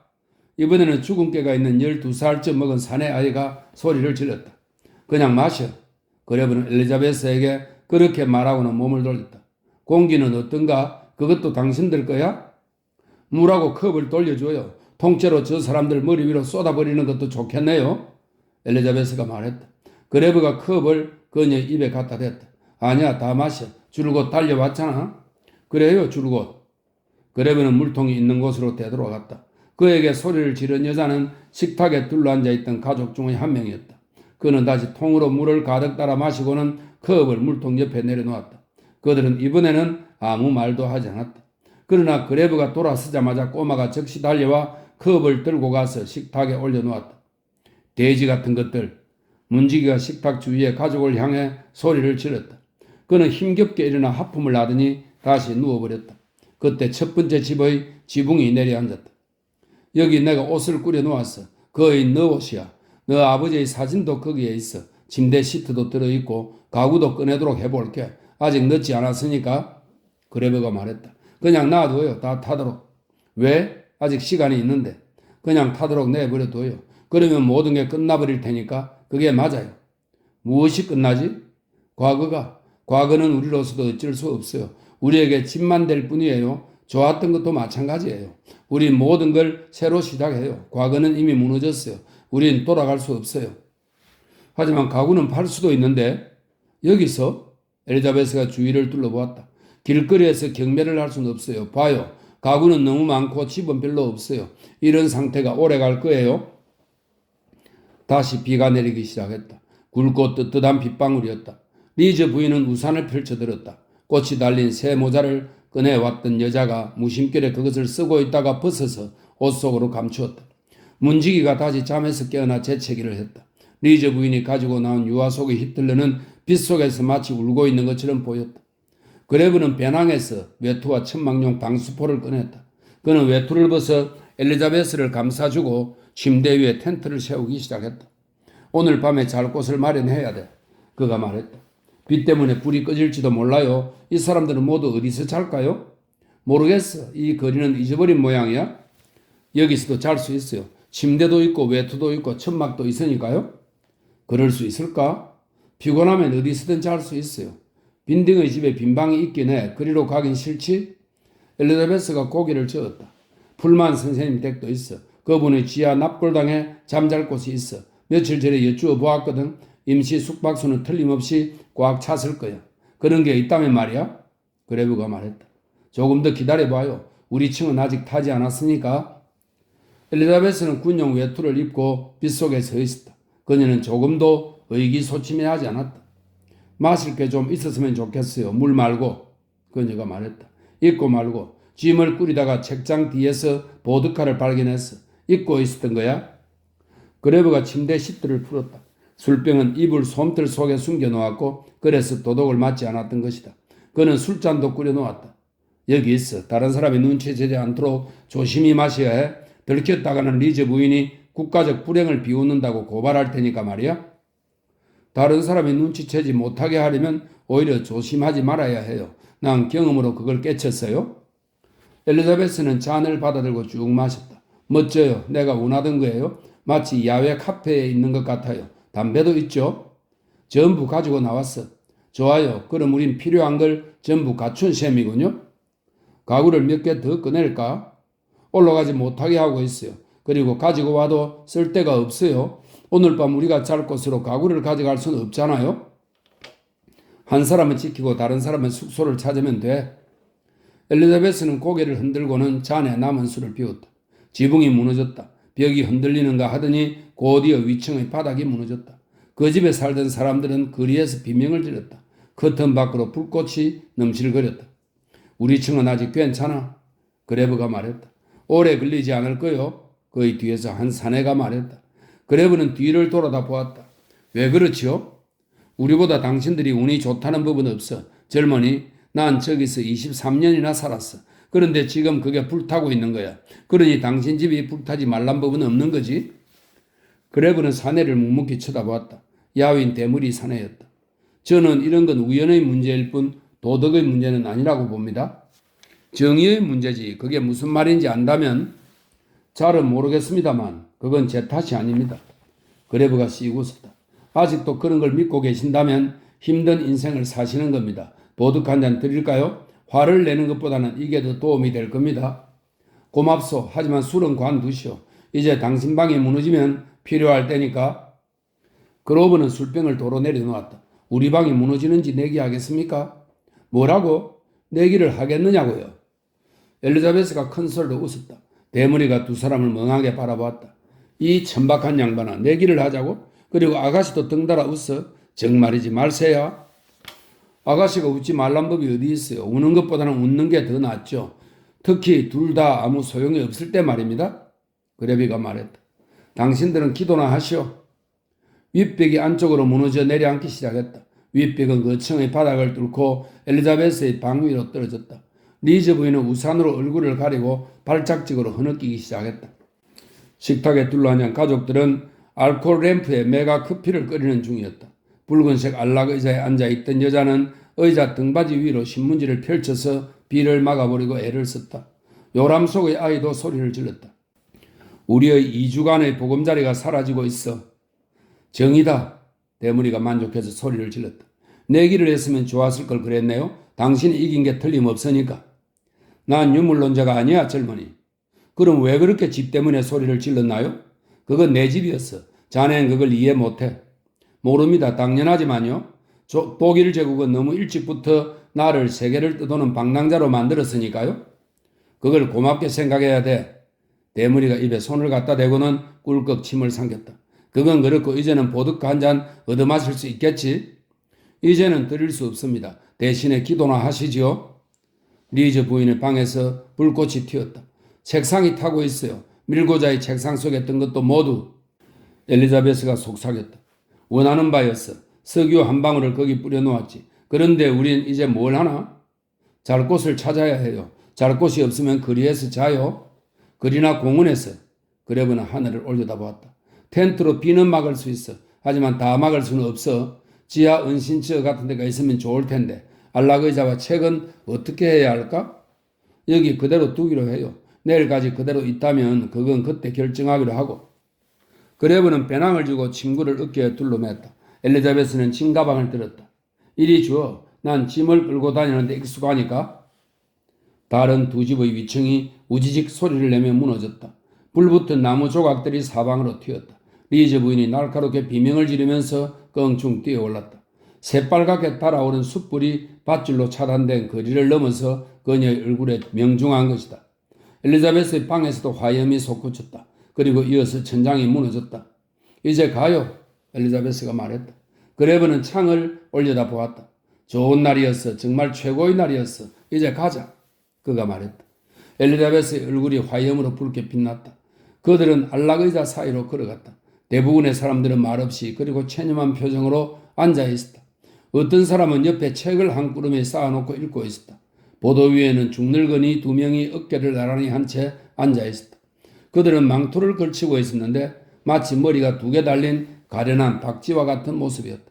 이번에는 죽은 깨가 있는 12살쯤 먹은 사내 아이가 소리를 질렀다. 그냥 마셔. 그레브는 엘리자베스에게 그렇게 말하고는 몸을 돌렸다. 공기는 어떤가? 그것도 당신들 거야? 물하고 컵을 돌려줘요. 통째로 저 사람들 머리 위로 쏟아버리는 것도 좋겠네요. 엘리자베스가 말했다. 그레브가 컵을 그녀의 입에 갖다 댔다. 아니야, 다 마셔. 줄곧 달려왔잖아. 그래요, 줄곧. 그레브는 물통이 있는 곳으로 되돌아갔다. 그에게 소리를 지른 여자는 식탁에 둘러앉아 있던 가족 중의 한 명이었다. 그는 다시 통으로 물을 가득 따라 마시고는 컵을 물통 옆에 내려놓았다. 그들은 이번에는 아무 말도 하지 않았다. 그러나 그레브가 돌아서자마자 꼬마가 즉시 달려와 컵을 들고 가서 식탁에 올려놓았다. 돼지 같은 것들. 문지기가 식탁 주위에 가족을 향해 소리를 질렀다. 그는 힘겹게 일어나 하품을 하더니 다시 누워버렸다. 그때 첫 번째 집의 지붕이 내려앉았다. 여기 내가 옷을 꾸려놓았어. 거의 너 옷이야. 너 아버지의 사진도 거기에 있어. 침대 시트도 들어있고 가구도 꺼내도록 해볼게. 아직 늦지 않았으니까. 그레브가 말했다. 그냥 놔둬요. 다 타도록. 왜? 아직 시간이 있는데. 그냥 타도록 내버려둬요. 그러면 모든 게 끝나버릴 테니까. 그게 맞아요. 무엇이 끝나지? 과거는 우리로서도 어쩔 수 없어요. 우리에게 짐만 될 뿐이에요. 좋았던 것도 마찬가지예요. 우린 모든 걸 새로 시작해요. 과거는 이미 무너졌어요. 우린 돌아갈 수 없어요. 하지만 가구는 팔 수도 있는데 여기서 엘리자베스가 주위를 둘러보았다. 길거리에서 경매를 할 수는 없어요. 봐요. 가구는 너무 많고 집은 별로 없어요. 이런 상태가 오래 갈 거예요. 다시 비가 내리기 시작했다. 굵고 뜨뜻한 빗방울이었다. 리즈 부인은 우산을 펼쳐들었다. 꽃이 달린 새 모자를 꺼내왔던 여자가 무심결에 그것을 쓰고 있다가 벗어서 옷 속으로 감추었다. 문지기가 다시 잠에서 깨어나 재채기를 했다. 리즈 부인이 가지고 나온 유화 속의 히틀러는 빗속에서 마치 울고 있는 것처럼 보였다. 그레브는 배낭에서 외투와 천막용 방수포를 꺼냈다. 그는 외투를 벗어 엘리자베스를 감싸주고 침대 위에 텐트를 세우기 시작했다. 오늘 밤에 잘 곳을 마련해야 돼. 그가 말했다. 비 때문에 불이 꺼질지도 몰라요. 이 사람들은 모두 어디서 잘까요? 모르겠어. 이 거리는 잊어버린 모양이야. 여기서도 잘 수 있어요. 침대도 있고 외투도 있고 천막도 있으니까요. 그럴 수 있을까? 피곤하면 어디서든 잘 수 있어요. 빈딩의 집에 빈 방이 있긴 해. 그리로 가긴 싫지? 엘리자베스가 고개를 저었다. 풀만 선생님 댁도 있어. 그분의 지하 납골당에 잠잘 곳이 있어. 며칠 전에 여쭈어 보았거든. 임시 숙박소는 틀림없이 꽉 찼을 거야. 그런 게 있다면 말이야. 그레브가 말했다. 조금 더 기다려봐요. 우리 층은 아직 타지 않았으니까. 엘리자베스는 군용 외투를 입고 빗속에 서 있었다. 그녀는 조금도 의기소침해하지 않았다. 마실 게 좀 있었으면 좋겠어요. 물 말고. 그녀가 말했다. 잊고 말고. 짐을 꾸리다가 책장 뒤에서 보드카를 발견했어. 잊고 있었던 거야? 그레브가 침대 시트를 풀었다. 술병은 이불 솜틀 속에 숨겨놓았고 그래서 도둑을 맞지 않았던 것이다. 그는 술잔도 끓여놓았다. 여기 있어. 다른 사람이 눈치채지 않도록 조심히 마셔야 해. 들켰다가는 리즈 부인이 국가적 불행을 비웃는다고 고발할 테니까 말이야. 다른 사람이 눈치채지 못하게 하려면 오히려 조심하지 말아야 해요. 난 경험으로 그걸 깨쳤어요. 엘리자베스는 잔을 받아들고 쭉 마셨다. 멋져요. 내가 원하던 거예요. 마치 야외 카페에 있는 것 같아요. 담배도 있죠? 전부 가지고 나왔어. 좋아요. 그럼 우린 필요한 걸 전부 갖춘 셈이군요. 가구를 몇 개 더 꺼낼까? 올라가지 못하게 하고 있어요. 그리고 가지고 와도 쓸 데가 없어요. 오늘 밤 우리가 잘 곳으로 가구를 가져갈 수는 없잖아요. 한 사람은 지키고 다른 사람은 숙소를 찾으면 돼. 엘리자베스는 고개를 흔들고는 잔에 남은 술을 비웠다. 지붕이 무너졌다. 벽이 흔들리는가 하더니 곧이어 위층의 바닥이 무너졌다. 그 집에 살던 사람들은 거리에서 비명을 질렀다. 커튼 밖으로 불꽃이 넘실거렸다. 우리 층은 아직 괜찮아. 그레브가 말했다. 오래 걸리지 않을 거요. 그의 뒤에서 한 사내가 말했다. 그레브는 뒤를 돌아다 보았다. 왜 그렇지요? 우리보다 당신들이 운이 좋다는 법은 없어. 젊은이, 난 저기서 23년이나 살았어. 그런데 지금 그게 불타고 있는 거야. 그러니 당신 집이 불타지 말란 법은 없는 거지. 그레브는 사내를 묵묵히 쳐다보았다. 야윈 대물이 사내였다. 저는 이런 건 우연의 문제일 뿐 도덕의 문제는 아니라고 봅니다. 정의의 문제지. 그게 무슨 말인지 안다면 잘은 모르겠습니다만 그건 제 탓이 아닙니다. 그레브가 씩 웃었다. 아직도 그런 걸 믿고 계신다면 힘든 인생을 사시는 겁니다. 보드카 한 잔 드릴까요? 화를 내는 것보다는 이게 더 도움이 될 겁니다. 고맙소. 하지만 술은 관두시오. 이제 당신 방이 무너지면 필요할 때니까. 그로브는 술병을 도로 내려놓았다. 우리 방이 무너지는지 내기하겠습니까? 뭐라고? 내기를 하겠느냐고요. 엘리자베스가 큰 소리로 웃었다. 대머리가 두 사람을 멍하게 바라보았다. 이 천박한 양반아, 내기를 하자고? 그리고 아가씨도 덩달아 웃어. 정말이지 말세야. 아가씨가 웃지 말란 법이 어디 있어요. 우는 것보다는 웃는 게 더 낫죠. 특히 둘 다 아무 소용이 없을 때 말입니다. 그레비가 말했다. 당신들은 기도나 하시오. 윗벽이 안쪽으로 무너져 내려앉기 시작했다. 윗벽은 그 층의 바닥을 뚫고 엘리자베스의 방 위로 떨어졌다. 리즈 부인은 우산으로 얼굴을 가리고 발작직으로 흐느끼기 시작했다. 식탁에 둘러앉은 가족들은 알코올 램프에 메가 커피를 끓이는 중이었다. 붉은색 안락 의자에 앉아있던 여자는 의자 등받이 위로 신문지를 펼쳐서 비를 막아버리고 애를 썼다. 요람 속의 아이도 소리를 질렀다. 우리의 2주간의 보금자리가 사라지고 있어. 정이다. 대머리가 만족해서 소리를 질렀다. 내기를 했으면 좋았을 걸 그랬네요. 당신이 이긴 게 틀림없으니까. 난 유물론자가 아니야, 젊은이. 그럼 왜 그렇게 집 때문에 소리를 질렀나요? 그건 내 집이었어. 자네는 그걸 이해 못해. 모릅니다. 당연하지만요. 독일 제국은 너무 일찍부터 나를 세계를 떠도는 방랑자로 만들었으니까요. 그걸 고맙게 생각해야 돼. 대머리가 입에 손을 갖다 대고는 꿀꺽 침을 삼켰다. 그건 그렇고 이제는 보드카 한 잔 얻어마실 수 있겠지? 이제는 드릴 수 없습니다. 대신에 기도나 하시지요. 리즈 부인의 방에서 불꽃이 튀었다. 책상이 타고 있어요. 밀고자의 책상 속에 뜬 것도 모두. 엘리자베스가 속삭였다. 원하는 바였어. 석유 한 방울을 거기 뿌려놓았지. 그런데 우린 이제 뭘 하나? 잘 곳을 찾아야 해요. 잘 곳이 없으면 거리에서 자요. 거리나 공원에서. 그레브는 하늘을 올려다보았다. 텐트로 비는 막을 수 있어. 하지만 다 막을 수는 없어. 지하 은신처 같은 데가 있으면 좋을 텐데 안락의자와 책은 어떻게 해야 할까? 여기 그대로 두기로 해요. 내일까지 그대로 있다면 그건 그때 결정하기로 하고. 그레브는 배낭을 주고 친구를 어깨에 둘러맸다. 엘리자베스는 짐 가방을 들었다. 이리 주어. 난 짐을 끌고 다니는데 익숙하니까. 다른 두 집의 위층이 우지직 소리를 내며 무너졌다. 불붙은 나무 조각들이 사방으로 튀었다. 리즈 부인이 날카롭게 비명을 지르면서 껑충 뛰어올랐다. 새빨갛게 달아오른 숯불이 밧줄로 차단된 거리를 넘어서 그녀의 얼굴에 명중한 것이다. 엘리자베스의 방에서도 화염이 솟구쳤다. 그리고 이어서 천장이 무너졌다. 이제 가요. 엘리자베스가 말했다. 그레브는 창을 올려다 보았다. 좋은 날이었어. 정말 최고의 날이었어. 이제 가자. 그가 말했다. 엘리자베스의 얼굴이 화염으로 붉게 빛났다. 그들은 안락의자 사이로 걸어갔다. 대부분의 사람들은 말없이 그리고 체념한 표정으로 앉아있었다. 어떤 사람은 옆에 책을 한 꾸러미에 쌓아놓고 읽고 있었다. 보도 위에는 중늙은이 두 명이 어깨를 나란히 한 채 앉아있었다. 그들은 망토를 걸치고 있었는데 마치 머리가 두 개 달린 가련한 박쥐와 같은 모습이었다.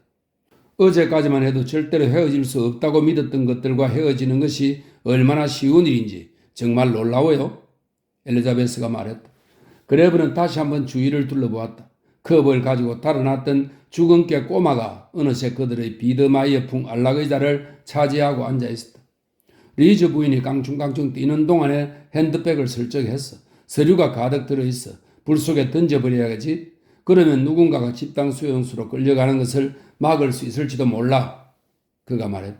어제까지만 해도 절대로 헤어질 수 없다고 믿었던 것들과 헤어지는 것이 얼마나 쉬운 일인지 정말 놀라워요. 엘리자베스가 말했다. 그레브는 다시 한번 주위를 둘러보았다. 컵을 가지고 달아났던 주근깨 꼬마가 어느새 그들의 비드마이어풍 안락의자를 차지하고 앉아있었다. 리즈 부인이 깡충깡충 뛰는 동안에 핸드백을 설정했어. 서류가 가득 들어있어. 불 속에 던져버려야지. 그러면 누군가가 집단 수용소로 끌려가는 것을 막을 수 있을지도 몰라. 그가 말했다.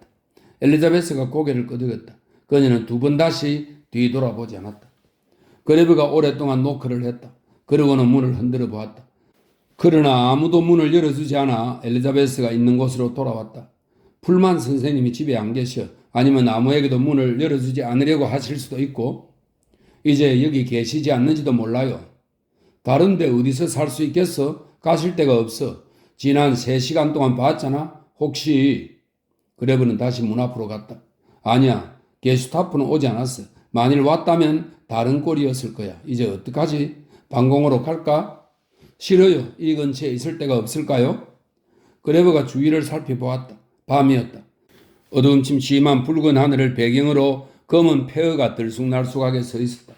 엘리자베스가 고개를 끄덕였다. 그녀는 두 번 다시 뒤돌아보지 않았다. 그레브가 오랫동안 노크를 했다. 그러고는 문을 흔들어 보았다. 그러나 아무도 문을 열어주지 않아 엘리자베스가 있는 곳으로 돌아왔다. 풀만 선생님이 집에 안 계셔. 아니면 아무에게도 문을 열어주지 않으려고 하실 수도 있고 이제 여기 계시지 않는지도 몰라요. 다른데 어디서 살 수 있겠어? 가실 데가 없어. 지난 3시간 동안 봤잖아. 혹시. 그레브는 다시 문 앞으로 갔다. 아니야. 게스타프는 오지 않았어. 만일 왔다면 다른 꼴이었을 거야. 이제 어떡하지? 방공호로 갈까? 싫어요. 이 근처에 있을 데가 없을까요? 그레브가 주위를 살펴보았다. 밤이었다. 어두움침침한 붉은 하늘을 배경으로 검은 폐허가 들쑥날쑥하게 서 있었다.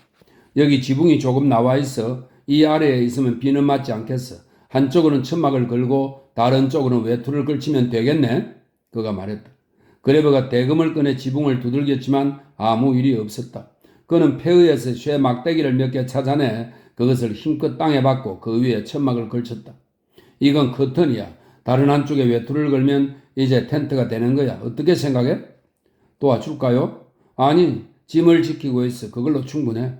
여기 지붕이 조금 나와 있어. 이 아래에 있으면 비는 맞지 않겠어. 한쪽으로는 천막을 걸고 다른 쪽으로는 외투를 걸치면 되겠네. 그가 말했다. 그레버가 대금을 꺼내 지붕을 두들겼지만 아무 일이 없었다. 그는 폐허에서 쇠 막대기를 몇 개 찾아내 그것을 힘껏 땅에 박고 그 위에 천막을 걸쳤다. 이건 커튼이야. 다른 한쪽에 외투를 걸면 이제 텐트가 되는 거야. 어떻게 생각해? 도와줄까요? 아니, 짐을 지키고 있어. 그걸로 충분해.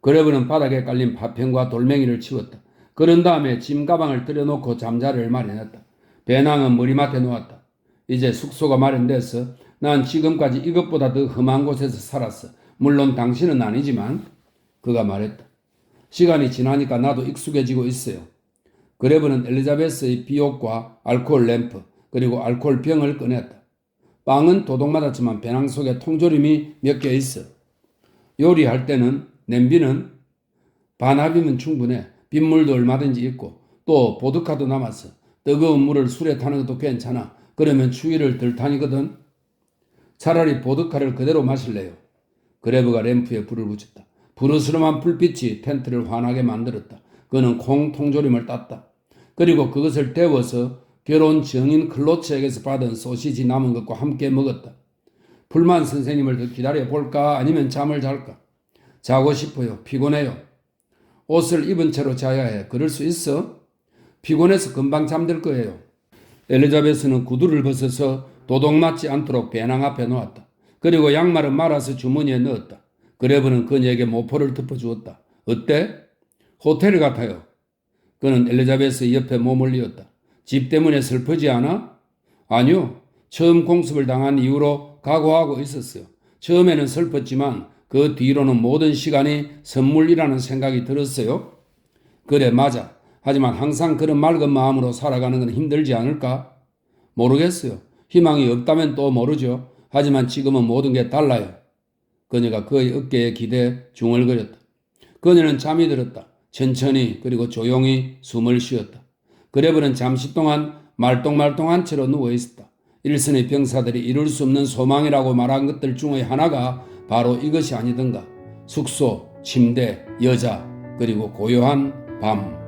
그레브는 바닥에 깔린 파편과 돌멩이를 치웠다. 그런 다음에 짐 가방을 들여놓고 잠자리를 마련했다. 배낭은 머리맡에 놓았다. 이제 숙소가 마련됐어. 난 지금까지 이것보다 더 험한 곳에서 살았어. 물론 당신은 아니지만. 그가 말했다. 시간이 지나니까 나도 익숙해지고 있어요. 그레브는 엘리자베스의 비옷과 알코올 램프 그리고 알코올 병을 꺼냈다. 빵은 도둑 맞았지만 배낭 속에 통조림이 몇 개 있어. 요리할 때는 냄비는 반합이면 충분해. 빗물도 얼마든지 있고 또 보드카도 남았어. 뜨거운 물을 술에 타는 것도 괜찮아. 그러면 추위를 덜 타니거든. 차라리 보드카를 그대로 마실래요. 그레브가 램프에 불을 붙였다. 부르스름한 불빛이 텐트를 환하게 만들었다. 그는 콩 통조림을 땄다. 그리고 그것을 데워서 괴로운 정인 클로츠에게서 받은 소시지 남은 것과 함께 먹었다. 풀만 선생님을 더 기다려볼까? 아니면 잠을 잘까? 자고 싶어요. 피곤해요. 옷을 입은 채로 자야 해. 그럴 수 있어? 피곤해서 금방 잠들 거예요. 엘리자베스는 구두를 벗어서 도둑 맞지 않도록 배낭 앞에 놓았다. 그리고 양말은 말아서 주머니에 넣었다. 그레브는 그녀에게 모포를 덮어주었다. 어때? 호텔 같아요. 그는 엘리자베스 옆에 몸을 이었다. 집 때문에 슬프지 않아? 아니요. 처음 공습을 당한 이후로 각오하고 있었어요. 처음에는 슬펐지만 그 뒤로는 모든 시간이 선물이라는 생각이 들었어요. 그래, 맞아. 하지만 항상 그런 맑은 마음으로 살아가는 건 힘들지 않을까? 모르겠어요. 희망이 없다면 또 모르죠. 하지만 지금은 모든 게 달라요. 그녀가 그의 어깨에 기대 중얼거렸다. 그녀는 잠이 들었다. 천천히 그리고 조용히 숨을 쉬었다. 그레브는 잠시 동안 말똥말똥한 채로 누워있었다. 일선의 병사들이 이룰 수 없는 소망이라고 말한 것들 중의 하나가 바로 이것이 아니던가. 숙소, 침대, 여자, 그리고 고요한 밤.